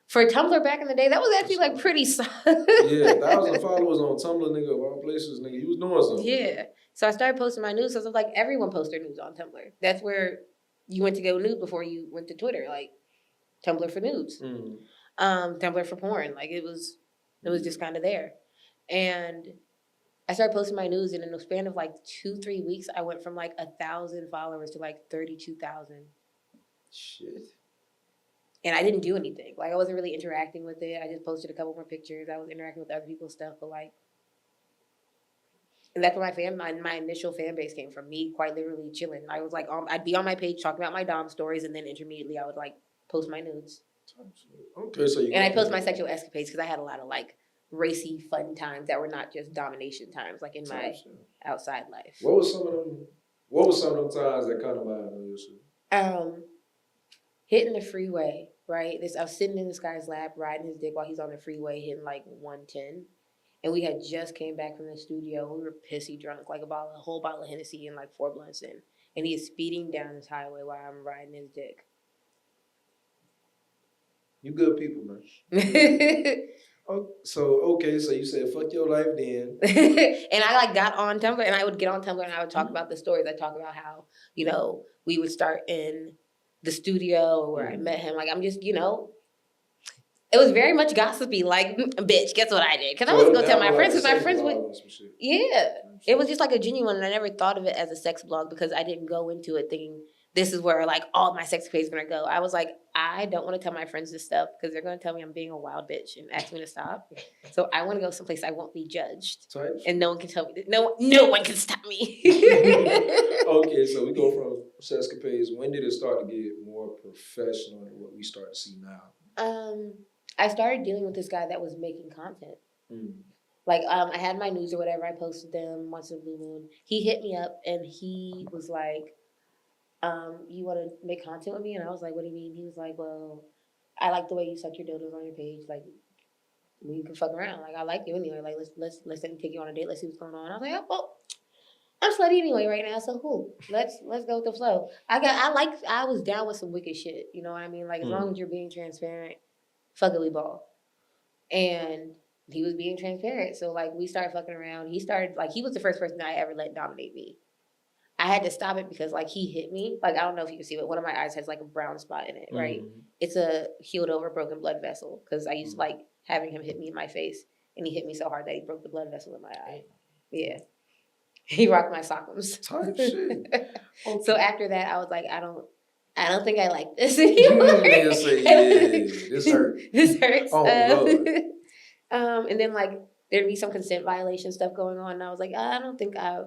For Tumblr back in the day, that was actually like pretty solid. Yeah, 1,000 followers on Tumblr, nigga, of all places, nigga. You was doing something. Yeah. So I started posting my news. So I was like, everyone posts their news on Tumblr. That's where you went to go nude before you went to Twitter, like Tumblr for nudes, Tumblr for porn. Like it was just kind of there. And I started posting my news, and in the span of like 2-3 weeks, I went from like 1,000 followers to like 32,000. Shit. And I didn't do anything. Like I wasn't really interacting with it. I just posted a couple more pictures. I was interacting with other people's stuff, but like, and that's where my initial fan base came from. Me quite literally chilling. I was like, I'd be on my page talking about my dom stories, and then intermediately I would like post my nudes. Okay, so you and I post my sexual escapades because I had a lot of like racy fun times that were not just domination times, like in my outside life. What was some of them? What was some of them times that kind of vibe on your shit? Hitting the freeway, right? I was sitting in this guy's lap, riding his dick while he's on the freeway, hitting like 110. And we had just came back from the studio. We were pissy drunk, like a whole bottle of Hennessy and like 4 blunts in. And he is speeding down this highway while I'm riding his dick. You good people, man. So you said fuck your life then. And I like got on Tumblr, and I would get on Tumblr and I would talk about the stories. I talk about how, we would start in the studio where I met him. Like I'm just, it was very much gossipy, like, bitch, guess what I did? Because I wasn't going to tell my friends, because my friends would, yeah. It was just like a genuine, and I never thought of it as a sex blog because I didn't go into it thinking this is where like all my sex page is going to go. I was like, I don't want to tell my friends this stuff because they're going to tell me I'm being a wild bitch and ask me to stop. So I want to go someplace I won't be judged. And no one can tell me, no one can stop me. Okay, so we go from sexcapades. When did it start to get more professional than what we start to see now? I started dealing with this guy that was making content. Like, I had my news or whatever. I posted them once in a blue moon. He hit me up and he was like, you want to make content with me? And I was like, what do you mean? He was like, well, I like the way you suck your dildos on your page. Like, we can fuck around. Like, I like you anyway. Like, let's take you on a date. Let's see what's going on. I was like, oh, well, I'm slutty anyway right now, so cool. Let's go with the flow. I was down with some wicked shit. You know what I mean? Like, as long as you're being transparent, fuckily ball. And he was being transparent. So like we started fucking around. He was the first person I ever let dominate me. I had to stop it because like he hit me. Like I don't know if you can see, but one of my eyes has like a brown spot in it, right? It's a healed over broken blood vessel because I used to like having him hit me in my face, and he hit me so hard that he broke the blood vessel in my eye. Yeah. He rocked my sockums. Type shit. So after that, I was like, I don't think I like this anymore. This hurts. This hurts. Oh, Lord. And then like there'd be some consent violation stuff going on, and I was like, I don't think I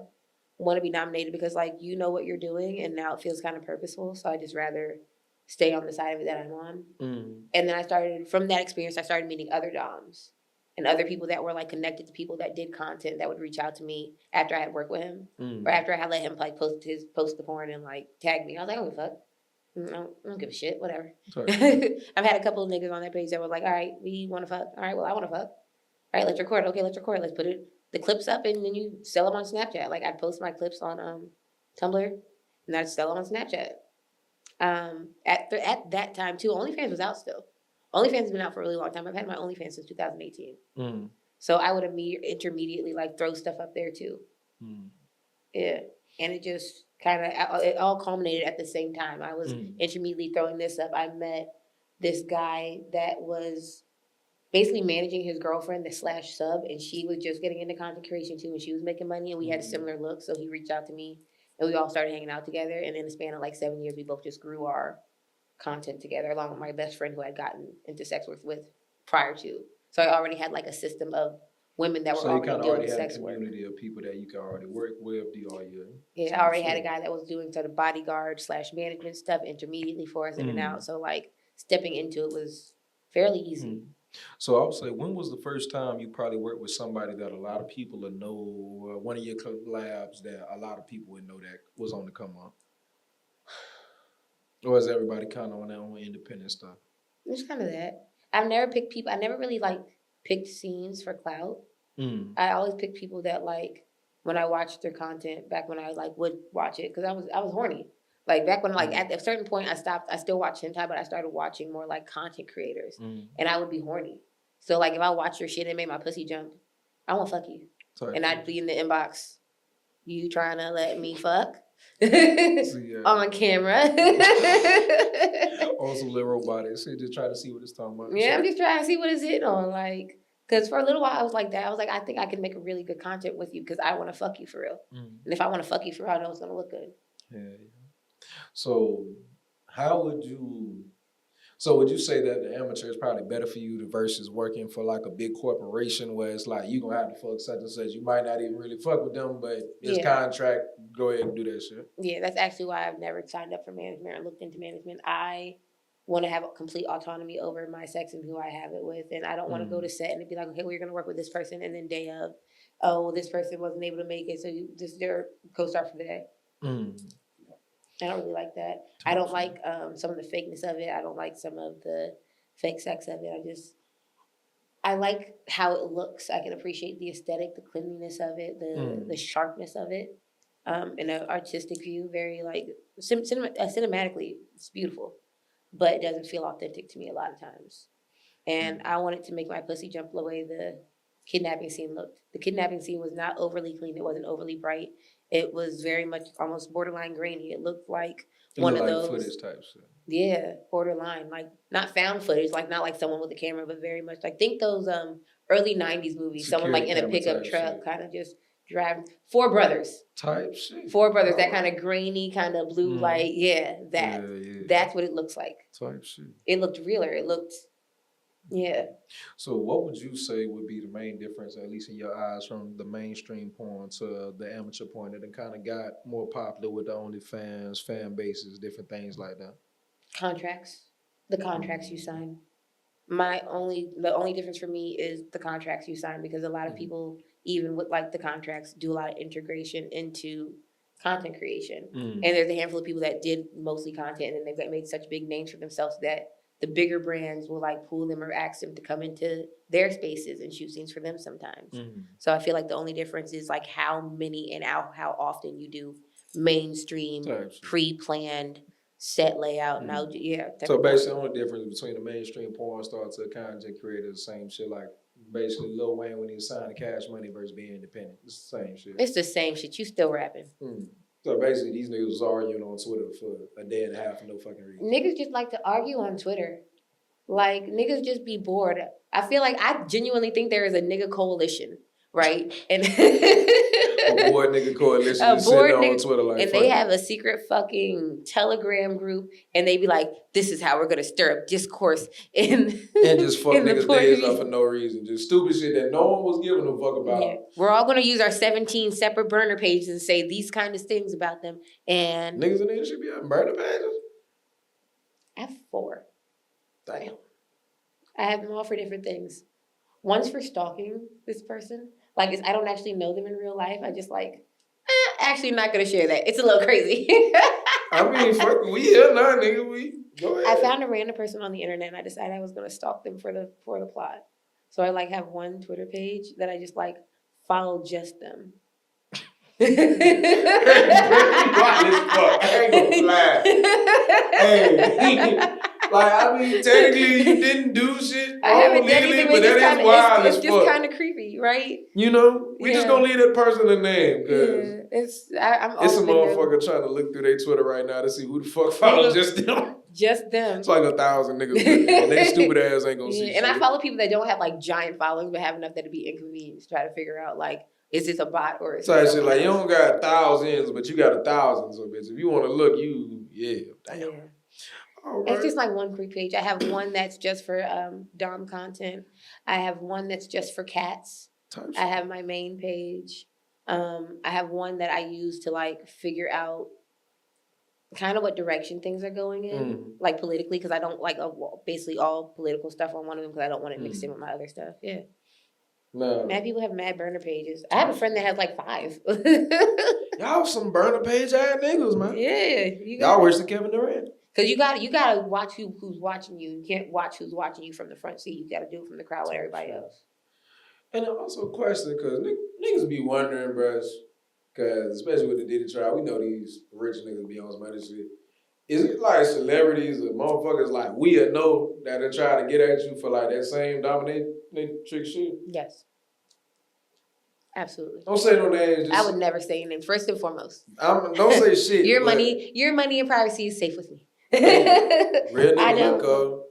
want to be nominated because like you know what you're doing, and now it feels kind of purposeful. So I just rather stay on the side of it that I'm on. And then from that experience, I started meeting other doms and other people that were like connected to people that did content that would reach out to me after I had worked with him or after I had let him like post the porn and like tag me. I was like, I don't give a fuck. I don't give a shit. Whatever. I've had a couple of niggas on that page that were like, all right, we want to fuck. All right, well, I want to fuck. All right, let's record. Okay, let's record. Let's put the clips up, and then you sell them on Snapchat. Like I'd post my clips on Tumblr, and I'd sell them on Snapchat. At that time too, OnlyFans was out still. OnlyFans has been out for a really long time. I've had my OnlyFans since 2018. So I would intermediately like throw stuff up there too. Yeah, and it just it all culminated at the same time. I was intermediately throwing this up. I met this guy that was basically managing his girlfriend, the / sub, and she was just getting into content creation too, and she was making money, and we had a similar look, so he reached out to me, and we all started hanging out together, and in the span of like 7 years, we both just grew our content together, along with my best friend who I'd gotten into sex with prior to. So I already had like a system of women that were So you already kind of doing already had a sex work. community of people that you can already work with. Do all your Yeah, I already had a guy that was doing sort of bodyguard / management stuff intermediately for us in and out. So like stepping into it was fairly easy. So I would say, when was the first time you probably worked with somebody that a lot of people would know, or one of your collabs that a lot of people would know that was on the come up? Or is everybody kind of on their own independent stuff? It's kind of that. I've never picked people. I never really like picked scenes for clout. I always pick people that like when I watched their content back when I like would watch it because I was horny. Like back when like at a certain point I stopped. I still watch hentai, but I started watching more like content creators, and I would be horny. So like if I watch your shit and it made my pussy jump, I won't fuck you, and I'd be in the inbox. You trying to let me fuck? On camera. On some little robotics. So just try to see what it's talking about. Yeah, I'm just trying to see what it's hitting on. Like, because for a little while I was like that. I was like, I think I can make a really good content with you because I want to fuck you for real. And if I want to fuck you for real, I know it's going to look good. Yeah. So how would you... So would you say that the amateur is probably better for you versus working for like a big corporation where it's like you gonna have to fuck such and such? You might not even really fuck with them, but it's contract. Go ahead and do that shit. Yeah, that's actually why I've never signed up for management or looked into management. I want to have complete autonomy over my sex and who I have it with, and I don't want to go to set and be like, okay, we're gonna work with this person, and then day of, oh, this person wasn't able to make it, so this their co-star for the day. I don't really like that. I don't like some of the fakeness of it. I don't like some of the fake sex of it. I like how it looks. I can appreciate the aesthetic, the cleanliness of it, the sharpness of it, in an artistic view. Very like cinematically, it's beautiful, but it doesn't feel authentic to me a lot of times. And I wanted to make my pussy jump the way the kidnapping scene looked. The kidnapping scene was not overly clean. It wasn't overly bright. It was very much almost borderline grainy. It looked like one of those footage type shit. Yeah, borderline, like not found footage, like not like someone with a camera, but very much like think those early '90s movies. Someone like in a pickup truck, kind of just driving. Four Brothers type shit. Four Brothers, that kind of grainy, kind of blue light. Yeah, that's what it looks like. Type shit. It looked realer. It looked. Yeah. So what would you say would be the main difference, at least in your eyes, from the mainstream porn to the amateur porn that kind of got more popular with the OnlyFans, fan bases, different things like that? Contracts. The contracts you sign. The only difference for me is the contracts you sign, because a lot of people, even with like the contracts, do a lot of integration into content creation. And there's a handful of people that did mostly content, and they've made such big names for themselves that the bigger brands will like pull them or ask them to come into their spaces and shoot scenes for them sometimes. So I feel like the only difference is like how many and how often you do mainstream, pre-planned set layout. Now, So basically, the only difference between the mainstream porn star to content creator is the same shit. Like basically, Lil Wayne when he signed the Cash Money versus being independent. It's the same shit. It's the same shit. You still rapping. So basically, these niggas was arguing on Twitter for a day and a half for no fucking reason. Niggas just like to argue on Twitter. Like, niggas just be bored. I feel like I genuinely think there is a nigga coalition, right? And a bored nigga coalition just sitting on Twitter like, and they have a secret fucking Telegram group, and they be like, this is how we're gonna stir up discourse and just fuck niggas' days up for no reason. Just stupid shit that no one was giving a fuck about. Yeah. We're all gonna use our 17 separate burner pages and say these kind of things about them. And niggas in the industry be having burner pages? I have 4. Damn. I have them all for different things. One's for stalking this person. Like, I don't actually know them in real life. I just like, actually not gonna share that. It's a little crazy. I mean, fuck, we here now, nigga. We go ahead. I found a random person on the internet, and I decided I was gonna stalk them for the plot. So I like have one Twitter page that I just like follow just them. I ain't gonna lie. Hey. Like, I mean, technically, you didn't do shit. I haven't done anything, but that is wild as fuck. It's just kind of creepy, right? You know, we just gonna leave that person a name, because it's a motherfucker trying to look through their Twitter right now to see who the fuck follows just them. Just them. It's like 1,000 niggas, and they stupid ass ain't gonna see shit. And I follow people that don't have like giant followings, but have enough that it'd be inconvenient to try to figure out like, is this a bot or is it shit like, you don't got thousands, but you got 1,000. So bitch, if you want to look, damn. Yeah. Right. It's just like one creep page. I have one that's just for Dom content. I have one that's just for cats. Type I have my main page. I have one that I use to like figure out kind of what direction things are going in, like politically, because I don't like basically all political stuff on one of them because I don't want it mixed in with my other stuff. Yeah. No. Mad people have mad burner pages. I have a friend that has like 5. Y'all some burner page ass niggas, man. Yeah, y'all worse than Kevin Durant. Cause you gotta watch who's watching you. You can't watch who's watching you from the front seat. You gotta do it from the crowd with everybody else. And also a question, cause niggas be wondering, bruh, cause especially with the Diddy trial, we know these rich niggas be on some other shit. Is it like celebrities or motherfuckers like we know that are trying to get at you for like that same dominatrix shit? Yes. Absolutely. Don't say no names. I would never say your name. First and foremost. Don't say shit. Your money and privacy is safe with me. Real nigga, cuz.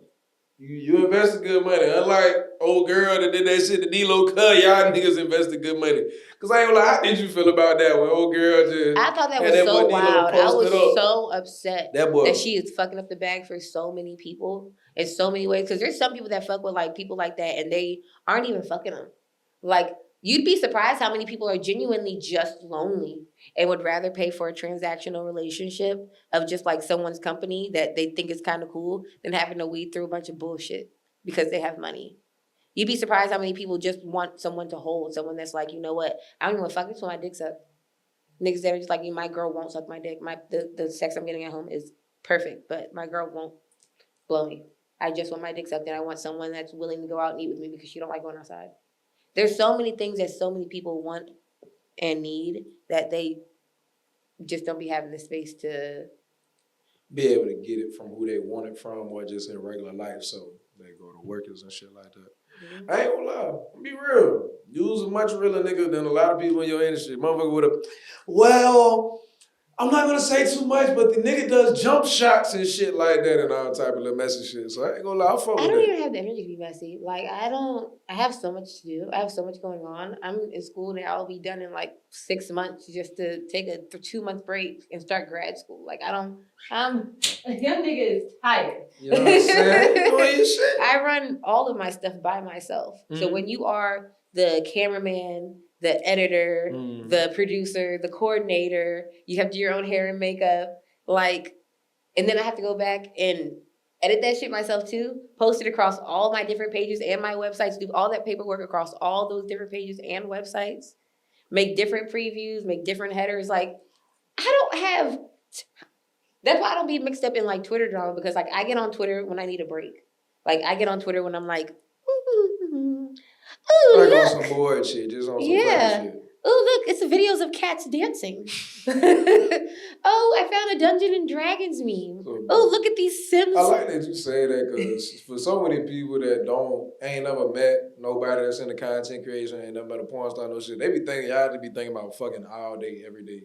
You invested good money. Unlike old girl that did that shit to D-Lo Cuz, y'all niggas invested good money. Cause I ain't gonna lie, how did you feel about that when old girl just... I thought that was so wild. I was so upset that she is fucking up the bag for so many people in so many ways. Cause there's some people that fuck with like people like that and they aren't even fucking them. Like, you'd be surprised how many people are genuinely just lonely and would rather pay for a transactional relationship of just like someone's company that they think is kind of cool than having to weed through a bunch of bullshit because they have money. You'd be surprised how many people just want someone to hold, someone that's like, you know what, I don't even fuck this when my dick's up. Niggas that are just like, my girl won't suck my dick. The sex I'm getting at home is perfect, but my girl won't blow me. I just want my dick sucked and I want someone that's willing to go out and eat with me because she don't like going outside. There's so many things that so many people want and need that they just don't be having the space to be able to get it from who they want it from or just in regular life. So they go to workers and shit like that. Mm-hmm. I ain't gonna lie. Be real. You was a much realer nigga than a lot of people in your industry. Motherfucker would have, well, I'm not gonna say too much, but the nigga does jump shots and shit like that and all type of little messy shit. So I ain't gonna lie, I'll fuck with that. I don't even have the energy to be messy. Like, I have so much to do. I have so much going on. I'm in school now. I'll be done in like 6 months just to take a 2-month break and start grad school. Like, young nigga is tired. You know what I'm saying? Doing your shit. I run all of my stuff by myself. Mm-hmm. So when you are the cameraman, the editor, the producer, the coordinator, you have to do your own hair and makeup, like, and then I have to go back and edit that shit myself too, post it across all my different pages and my websites, do all that paperwork across all those different pages and websites, make different previews, make different headers. Like, that's why I don't be mixed up in like Twitter drama, because like I get on Twitter when I need a break. Like I get on Twitter when I'm like, ooh, like look. On some bored shit, just on some shit. Oh, look, it's videos of cats dancing. Oh, I found a Dungeons and Dragons meme. Oh, look at these Sims. I like that you say that, because for so many people that ain't never met nobody that's into content creation, ain't never met a porn star, no shit, they be thinking, y'all to be thinking about fucking all day, every day.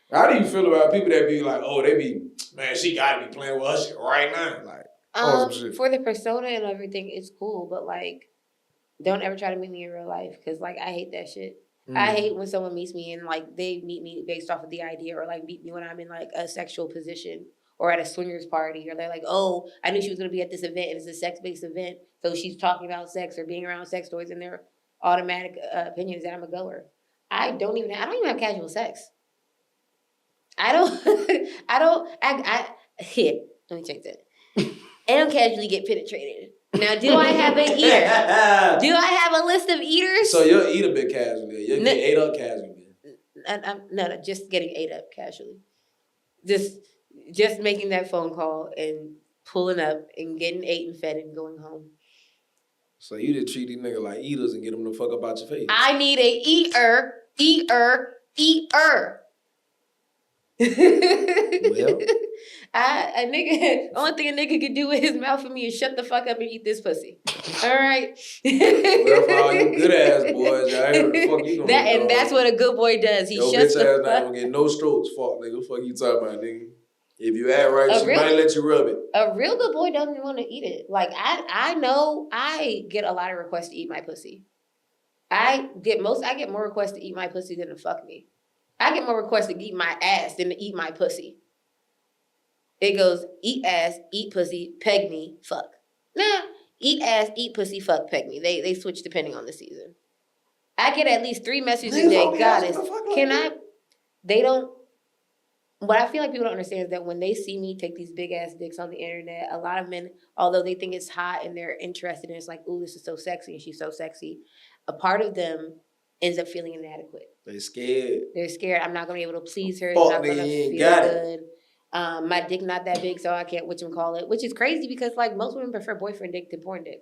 How do you feel about people that be like, oh, they be, man, she gotta be playing with us shit right now? Like, some shit. For the persona and everything, it's cool, but like, don't ever try to meet me in real life, because like I hate that shit. I hate when someone meets me and like they meet me based off of the idea, or like meet me when I'm in like a sexual position or at a swingers party, or they're like, oh, I knew she was gonna be at this event and it's a sex-based event, so she's talking about sex or being around sex toys, and their automatic opinions that I'm a goer. I don't even have casual sex. Here, let me change that. I don't casually get penetrated. Now, do I have an eater? Do I have a list of eaters? So you'll eat a bit casually. You'll get ate up casually. No, just getting ate up casually. Just making that phone call and pulling up and getting ate and fed and going home. So you just treat these niggas like eaters and get them the fuck up out your face. I need a eater. Well, a nigga, only thing a nigga could do with his mouth for me is shut the fuck up and eat this pussy. All right. Well, for all you good ass boys, I ain't what the fuck you gonna do. And that's what a good boy does. He shuts the fuck up. Not gonna get no strokes, fuck nigga. Fuck you talking about, nigga. If you act right, she might let you rub it. A real good boy doesn't want to eat it. Like I know I get a lot of requests to eat my pussy. I get more requests to eat my pussy than to fuck me. I get more requests to eat my ass than to eat my pussy. It goes, eat ass, eat pussy, peg me, fuck. Nah, eat ass, eat pussy, fuck, peg me. They switch depending on the season. I get at least 3 messages a Niggas day. only ask Goddess, what the fuck like can that. I? They don't. What I feel like people don't understand is that when they see me take these big ass dicks on the internet, a lot of men, although they think it's hot and they're interested in it, it's like, ooh, this is so sexy and she's so sexy. A part of them ends up feeling inadequate. They scared. They're scared. I'm not gonna be able to please her. It's Fuck, not nigga, gonna you ain't feel got good. My dick not that big, so I can't whatchamacallit, which is crazy because like most women prefer boyfriend dick to porn dick.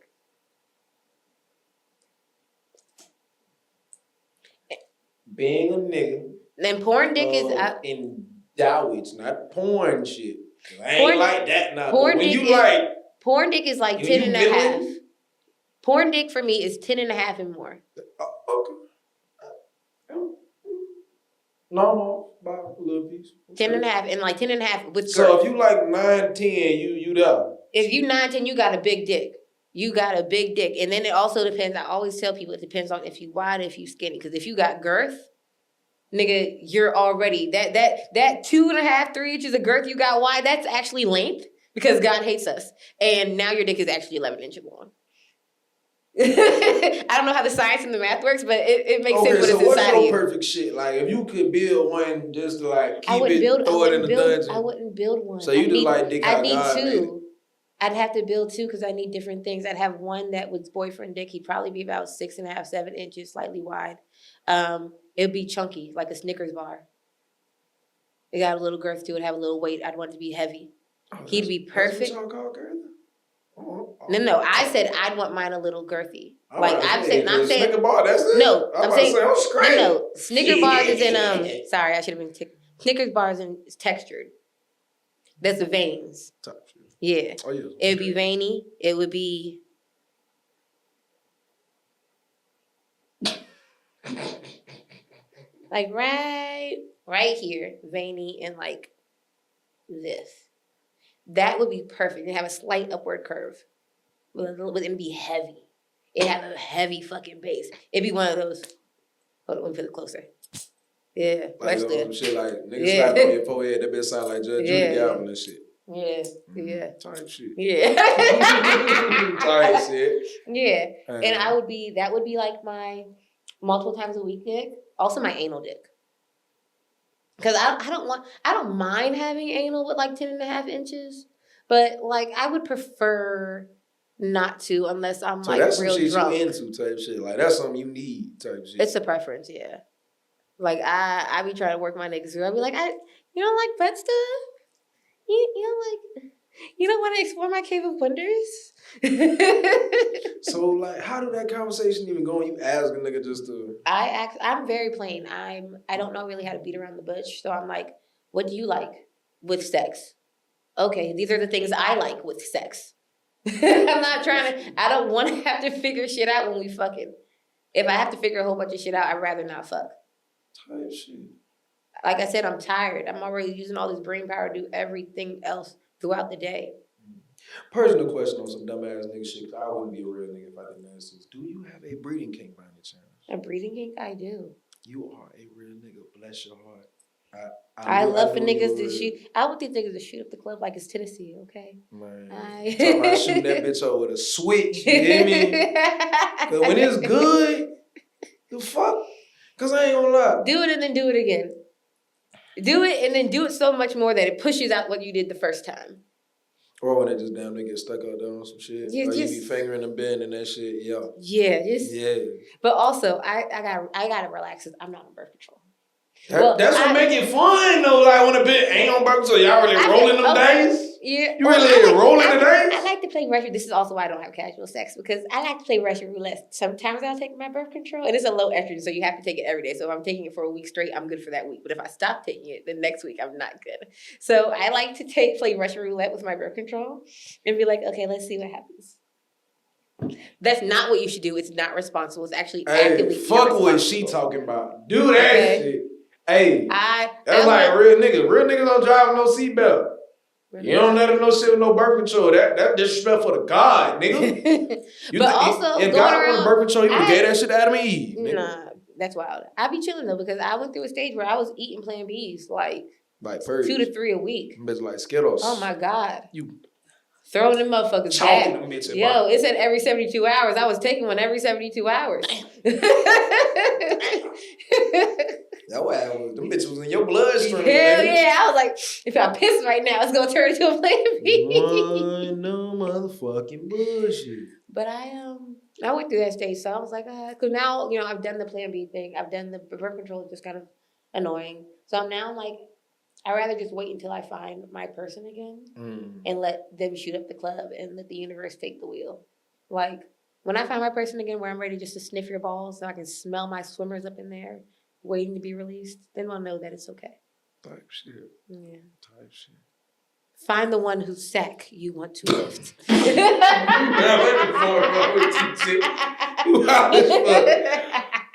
Being a nigga. And porn dick is endowage, not porn shit. I ain't Porn- like that now. porn But when dick you is- like, porn dick is like when 10 you and a half. middling- Porn dick for me is 10 and a half and more. okay. No, buy a little piece. 10 and a half and like 10 and a half with So girth. if you like 9, 10, you there. If you 9, 10, you got a big dick. You got a big dick. And then it also depends. I always tell people it depends on if you wide, if you skinny. Because if you got girth, nigga, you're already that 2.5, 3 inches of girth you got wide, that's actually length because God hates us. And now your dick is actually 11 inches long. I don't know how the science and the math works, but it makes sense when so it's what's inside your of you. perfect shit? Like if you could build one just to like keep I wouldn't throw it in the dungeon. I wouldn't build one. So you just like dick I how need God made it. 2. I'd have to build 2 because I need different things. I'd have one that was boyfriend dick. He'd probably be about 6.5, 7 inches, slightly wide. It'd be chunky, like a Snickers bar. It got a little girth to it, have a little weight. I'd want it to be heavy. He'd be perfect. That's what y'all call girth? No. I said I'd want mine a little girthy. I'm Like about to I'm say, saying, I'm 'cause saying. Snicker bar, that's it? No, I'm about saying. to say, I'm straight. No. Snicker bars is in Sorry, I should have been. Snickers bars is textured. That's the veins. Yeah. Oh, yeah. It would be veiny. It would be. Like right here, veiny and like this. That would be perfect. And have a slight upward curve. But it'd be heavy. It'd have a heavy fucking base. It'd be one of those. Hold on, let me put it closer. Yeah. Like Watch some shit like niggas Yeah. slap on your forehead, that bitch sound like Judge Judy Yeah. Galvin and shit. Yeah. Yeah. Type shit. Yeah. Type shit. Yeah. And that would be like my multiple times a week dick. Also my anal dick. Because I don't mind having anal with like 10.5 inches. But like I would prefer not to unless I'm So like that's real some shit drunk. you into type shit. Like that's something you need type shit. It's a preference, yeah. Like I be trying to work my niggas through. I be like, you don't like butt stuff? You don't want to explore my cave of wonders? So like how did that conversation even go when you ask a nigga just to I'm very plain. I don't know really how to beat around the bush. So I'm like, what do you like with sex? Okay, these are the things I like with sex. I don't want to have to figure shit out when we fucking. If I have to figure a whole bunch of shit out, I'd rather not fuck. type shit. Like I said, I'm tired. I'm already using all this brain power to do everything else throughout the day. Personal question on some dumbass nigga shit. 'Cause I wouldn't be a real nigga if I didn't ask this. Do you have a breeding kink by any chance? A breathing kink? I do. You are a real nigga. Bless your heart. I love for knew you niggas were to real. shoot. I want these niggas to shoot up the club like it's Tennessee, okay? Man, I- talking about shooting that bitch over with a switch. You hear me? Cause when it's good, the fuck? Cause I ain't gonna lie. Do it and then do it again. Do it and then do it so much more that it pushes out what you did the first time. Or when they just damn they get stuck out there on some shit. Yeah, or you just- be fingering them bend and that shit. Yeah. Yeah, just. Yeah. But also, I gotta relax because I'm not on birth control. That's what make it fun though. Like when a bit ain't on burger, so y'all really rolling them days. Yeah, You really rolling the dice? I like to play Russian. This is also why I don't have casual sex because I like to play Russian roulette. Sometimes I'll take my birth control, and it's a low estrogen, so you have to take it every day. So if I'm taking it for a week straight, I'm good for that week. But if I stop taking it, then next week I'm not good. So I like to play Russian roulette with my birth control and be like, okay, let's see what happens. That's not what you should do. It's not responsible. It's actually actively fuck what she irresponsible. talking about. Do that Okay. shit. Hey, I that's like real niggas. Real niggas don't drive with no seatbelt. You don't let them no shit with no birth control. That disrespectful to God, nigga. But also, if going God wanted around- birth control, he would have gave that shit to Adam and Eve. Nigga. Nah, that's wild. I be chilling though because I went through a stage where I was eating Plan Bs like Like purge. 2 to 3 a week. Bitch like Skittles. Oh my God. You Throwing them motherfuckers Chalking back. them bitches. Yo, it said every 72 hours. I was taking one every 72 hours. That's why them bitches was in your bloodstream. Hell yeah. I was like, if I piss right now, it's gonna turn into a plan B. No motherfucking bullshit. But I went through that stage, so I was like, cause now, I've done the plan B thing. I've done the birth control, just kind of annoying. So I'm like, I'd rather just wait until I find my person again and let them shoot up the club and let the universe take the wheel. Like, when I find my person again where I'm ready just to sniff your balls so I can smell my swimmers up in there waiting to be released, then I'll know that it's okay. Type shit. Yeah. Type shit. Find the one whose sack you want to lift.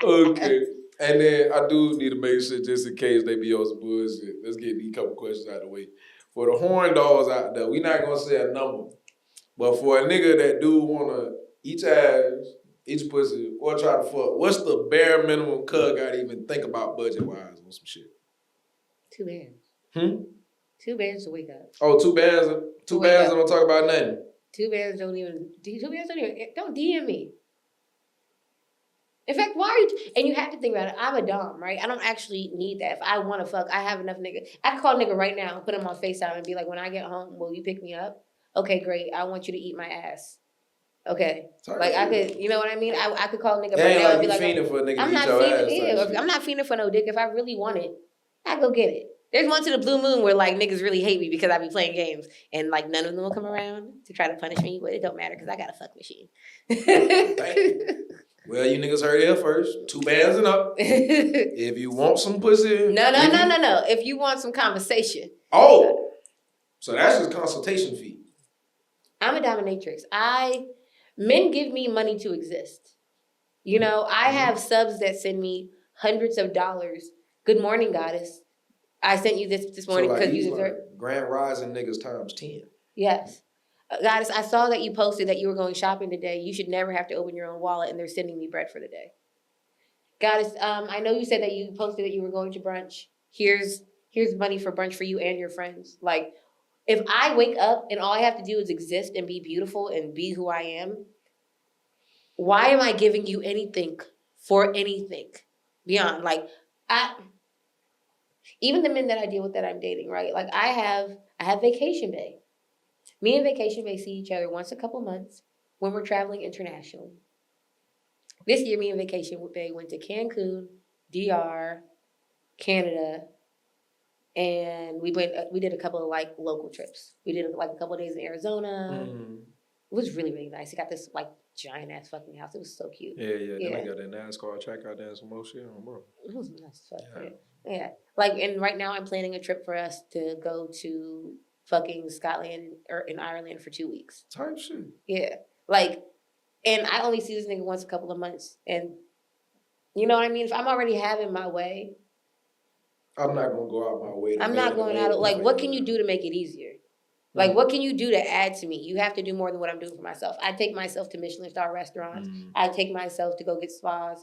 Okay. And then I do need to make sure, just in case they be on some bullshit, let's get these couple questions out of the way. For the horn dogs out there, we not gonna say a number, but for a nigga that do wanna eat ass, eat pussy, or try to fuck, what's the bare minimum cuz gotta even think about budget wise on some shit? 2 bands. 2 bands to wake up. Oh, 2 bands. 2 bands don't talk about nothing. 2 bands don't DM me. In fact, why are you? And you have to think about it. I'm a dom, right? I don't actually need that. If I want to fuck, I have enough nigga. I can call a nigga right now, put him on FaceTime, and be like, when I get home, will you pick me up? Okay, great. I want you to eat my ass. Okay. Like, I could, you know what I mean? I could call a nigga right now and be like, fiending for a nigga I'm to not eat your ass. fiending. I'm not fiending for no dick. If I really want it, I go get it. There's once in a blue moon where like niggas really hate me because I be playing games and like none of them will come around to try to punish me, but it don't matter because I got a fuck machine. Well, you niggas heard it first. 2 bands and up. If you want some pussy. No. If you want some conversation. Oh. So that's just consultation fee. I'm a dominatrix. Men give me money to exist. I have subs that send me hundreds of dollars. Good morning, goddess. I sent you this morning because you deserve Grand Rising niggas times 10. Yes. Goddess, I saw that you posted that you were going shopping today. You should never have to open your own wallet and they're sending me bread for the day. Goddess, I know you said that you posted that you were going to brunch. Here's money for brunch for you and your friends. Like, if I wake up and all I have to do is exist and be beautiful and be who I am, why am I giving you anything for anything beyond? Like, even the men that I deal with that I'm dating, right? Like, I have Vacation Bay. Me and Vacation Bay see each other once a couple months when we're traveling internationally. This year, me and Vacation Bay went to Cancun, DR, Canada, and we did a couple of like local trips. We did like a couple of days in Arizona. It was really, really nice. It got this like giant ass fucking house. It was so cute. Yeah. Then I got that NASCAR track out there and some more shit on, bro. It was nice as fuck. Yeah. Like, and right now I'm planning a trip for us to go to fucking Scotland or in Ireland for 2 weeks. Type shit. Yeah. Like, and I only see this nigga once a couple of months. And you know what I mean? If I'm already having my way, I'm not gonna go out my way. I'm not going out of, like, what can you do to make it easier? Like, what can you do to add to me? You have to do more than what I'm doing for myself. I take myself to Michelin star restaurants. I take myself to go get spa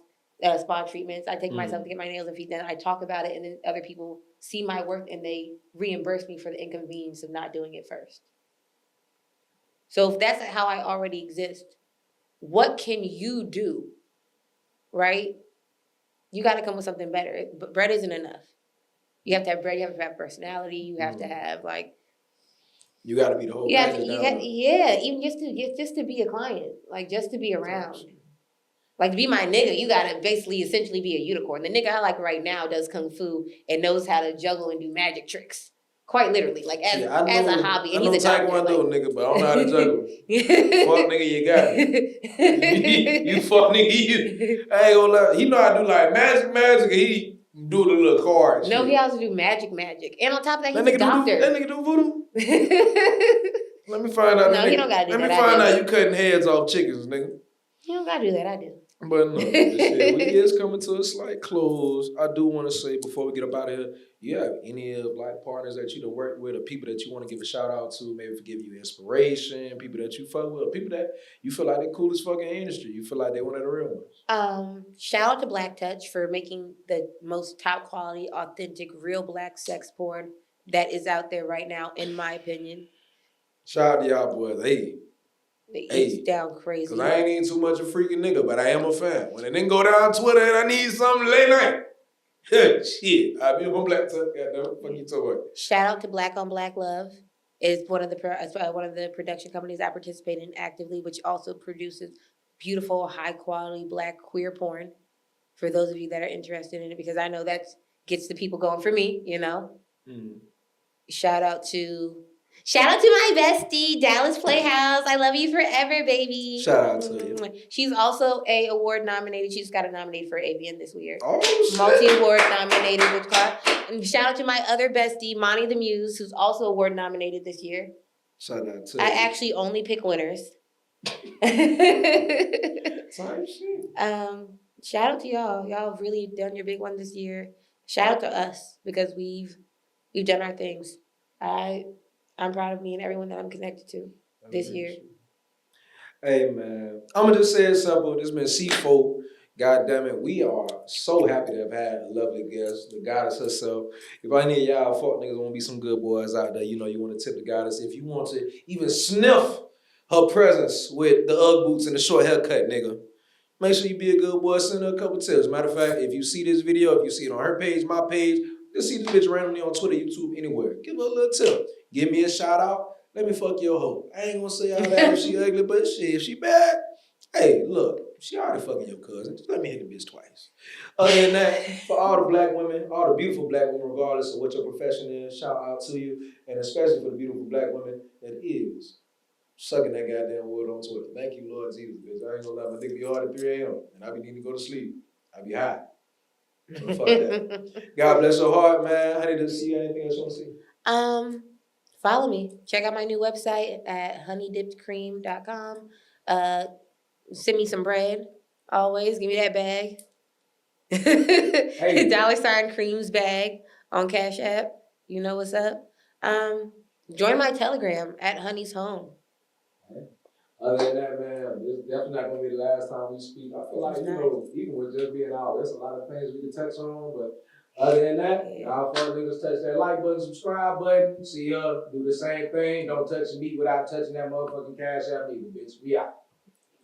treatments. I take myself to get my nails and feet done. I talk about it, and then other people see my work and they reimburse me for the inconvenience of not doing it first. So if that's how I already exist, what can you do? Right? You got to come with something better. But bread isn't enough. You have to have bread. You have to have personality. You have to have like. You got to be the whole. Even just to be a client, like just to be around. Like, to be my nigga, you gotta basically essentially be a unicorn. The nigga I like right now does kung fu and knows how to juggle and do magic tricks. Quite literally, like as a hobby. And he's a doctor. I know nigga, but I don't know how to juggle. Fuck nigga, you got me. You fuck nigga, you. I ain't gonna lie. He know how to do like magic, and he do the little cards. No, he has to do magic. And on top of that, he's a doctor. That nigga do voodoo? Let me find out. No, he don't gotta do that. Let me find out you cutting heads off chickens, nigga. You don't gotta do that, I do. But no, shit, we is coming to a slight close. I do want to say before we get up out of here, you have any of like partners that you done work with or people that you want to give a shout out to, maybe for giving you inspiration, people that you fuck with, or people that you feel like they're cool as fucking industry. You feel like they one of the real ones. Shout out to Black Touch for making the most top quality, authentic, real black sex porn that is out there right now, in my opinion. Shout out to y'all boys. Hey. It's down crazy. Because I ain't even too much a freaking nigga, but I am a fan. When it didn't go down Twitter and I need something late night, shit, I be on Black Tuck. Goddamn, what the fuck you talking about? Shout out to Black on Black Love. It's one of the production companies I participate in actively, which also produces beautiful, high quality Black queer porn. For those of you that are interested in it, because I know that gets the people going for me. You know. Mm. Shout out to my bestie, Dallas Playhouse. I love you forever, baby. Shout out to you. She's also a award nominated. She just got nominated for AVN this year. Oh, shit. Multi-award nominated, which car. And shout out to my other bestie, Monty the Muse, who's also award nominated this year. Shout out to you. I actually only pick winners. Same shit. Shout out to y'all. Y'all have really done your big one this year. Shout out to us because we've done our things. I'm proud of me and everyone that I'm connected to this year. Hey man, I'm gonna just say it simple. This been C4. God damn it, we are so happy to have had a lovely guest, the goddess herself. If any of y'all fuck niggas want to be some good boys out there, you know you want to tip the goddess. If you want to even sniff her presence with the Ugg boots and the short haircut, nigga, make sure you be a good boy. Send her a couple tips. Matter of fact, if you see this video, if you see it on her page, my page, just see this bitch randomly on Twitter, YouTube, anywhere. Give her a little tip. Give me a shout out. Let me fuck your hoe. I ain't gonna say all that if she ugly, but shit, if she bad, hey, look, she already fucking your cousin. Just let me hit the bitch twice. Other than that, for all the black women, all the beautiful black women, regardless of what your profession is, shout out to you, and especially for the beautiful black women that is sucking that goddamn wood on Twitter. Thank you, Lord Jesus, bitch. I ain't gonna lie, my dick be hard at 3 a.m. and I be needing to go to sleep. I be high. So fuck that. God bless your heart, man. Honey, does see anything else you want to see? Follow me. Check out my new website at honeydippedcream.com. Send me some bread. Always give me that bag. Hey. $ creams bag on Cash App. You know what's up. Join my Telegram at Honey's Home. Other than that, man, this is definitely not going to be the last time we speak. I feel like, you know, even with just being out, there's a lot of things we can touch on, but other than that, y'all fun niggas touch that like button, subscribe button, see her, do the same thing. Don't touch the meat without touching that motherfucking Cash App either, bitch. We out.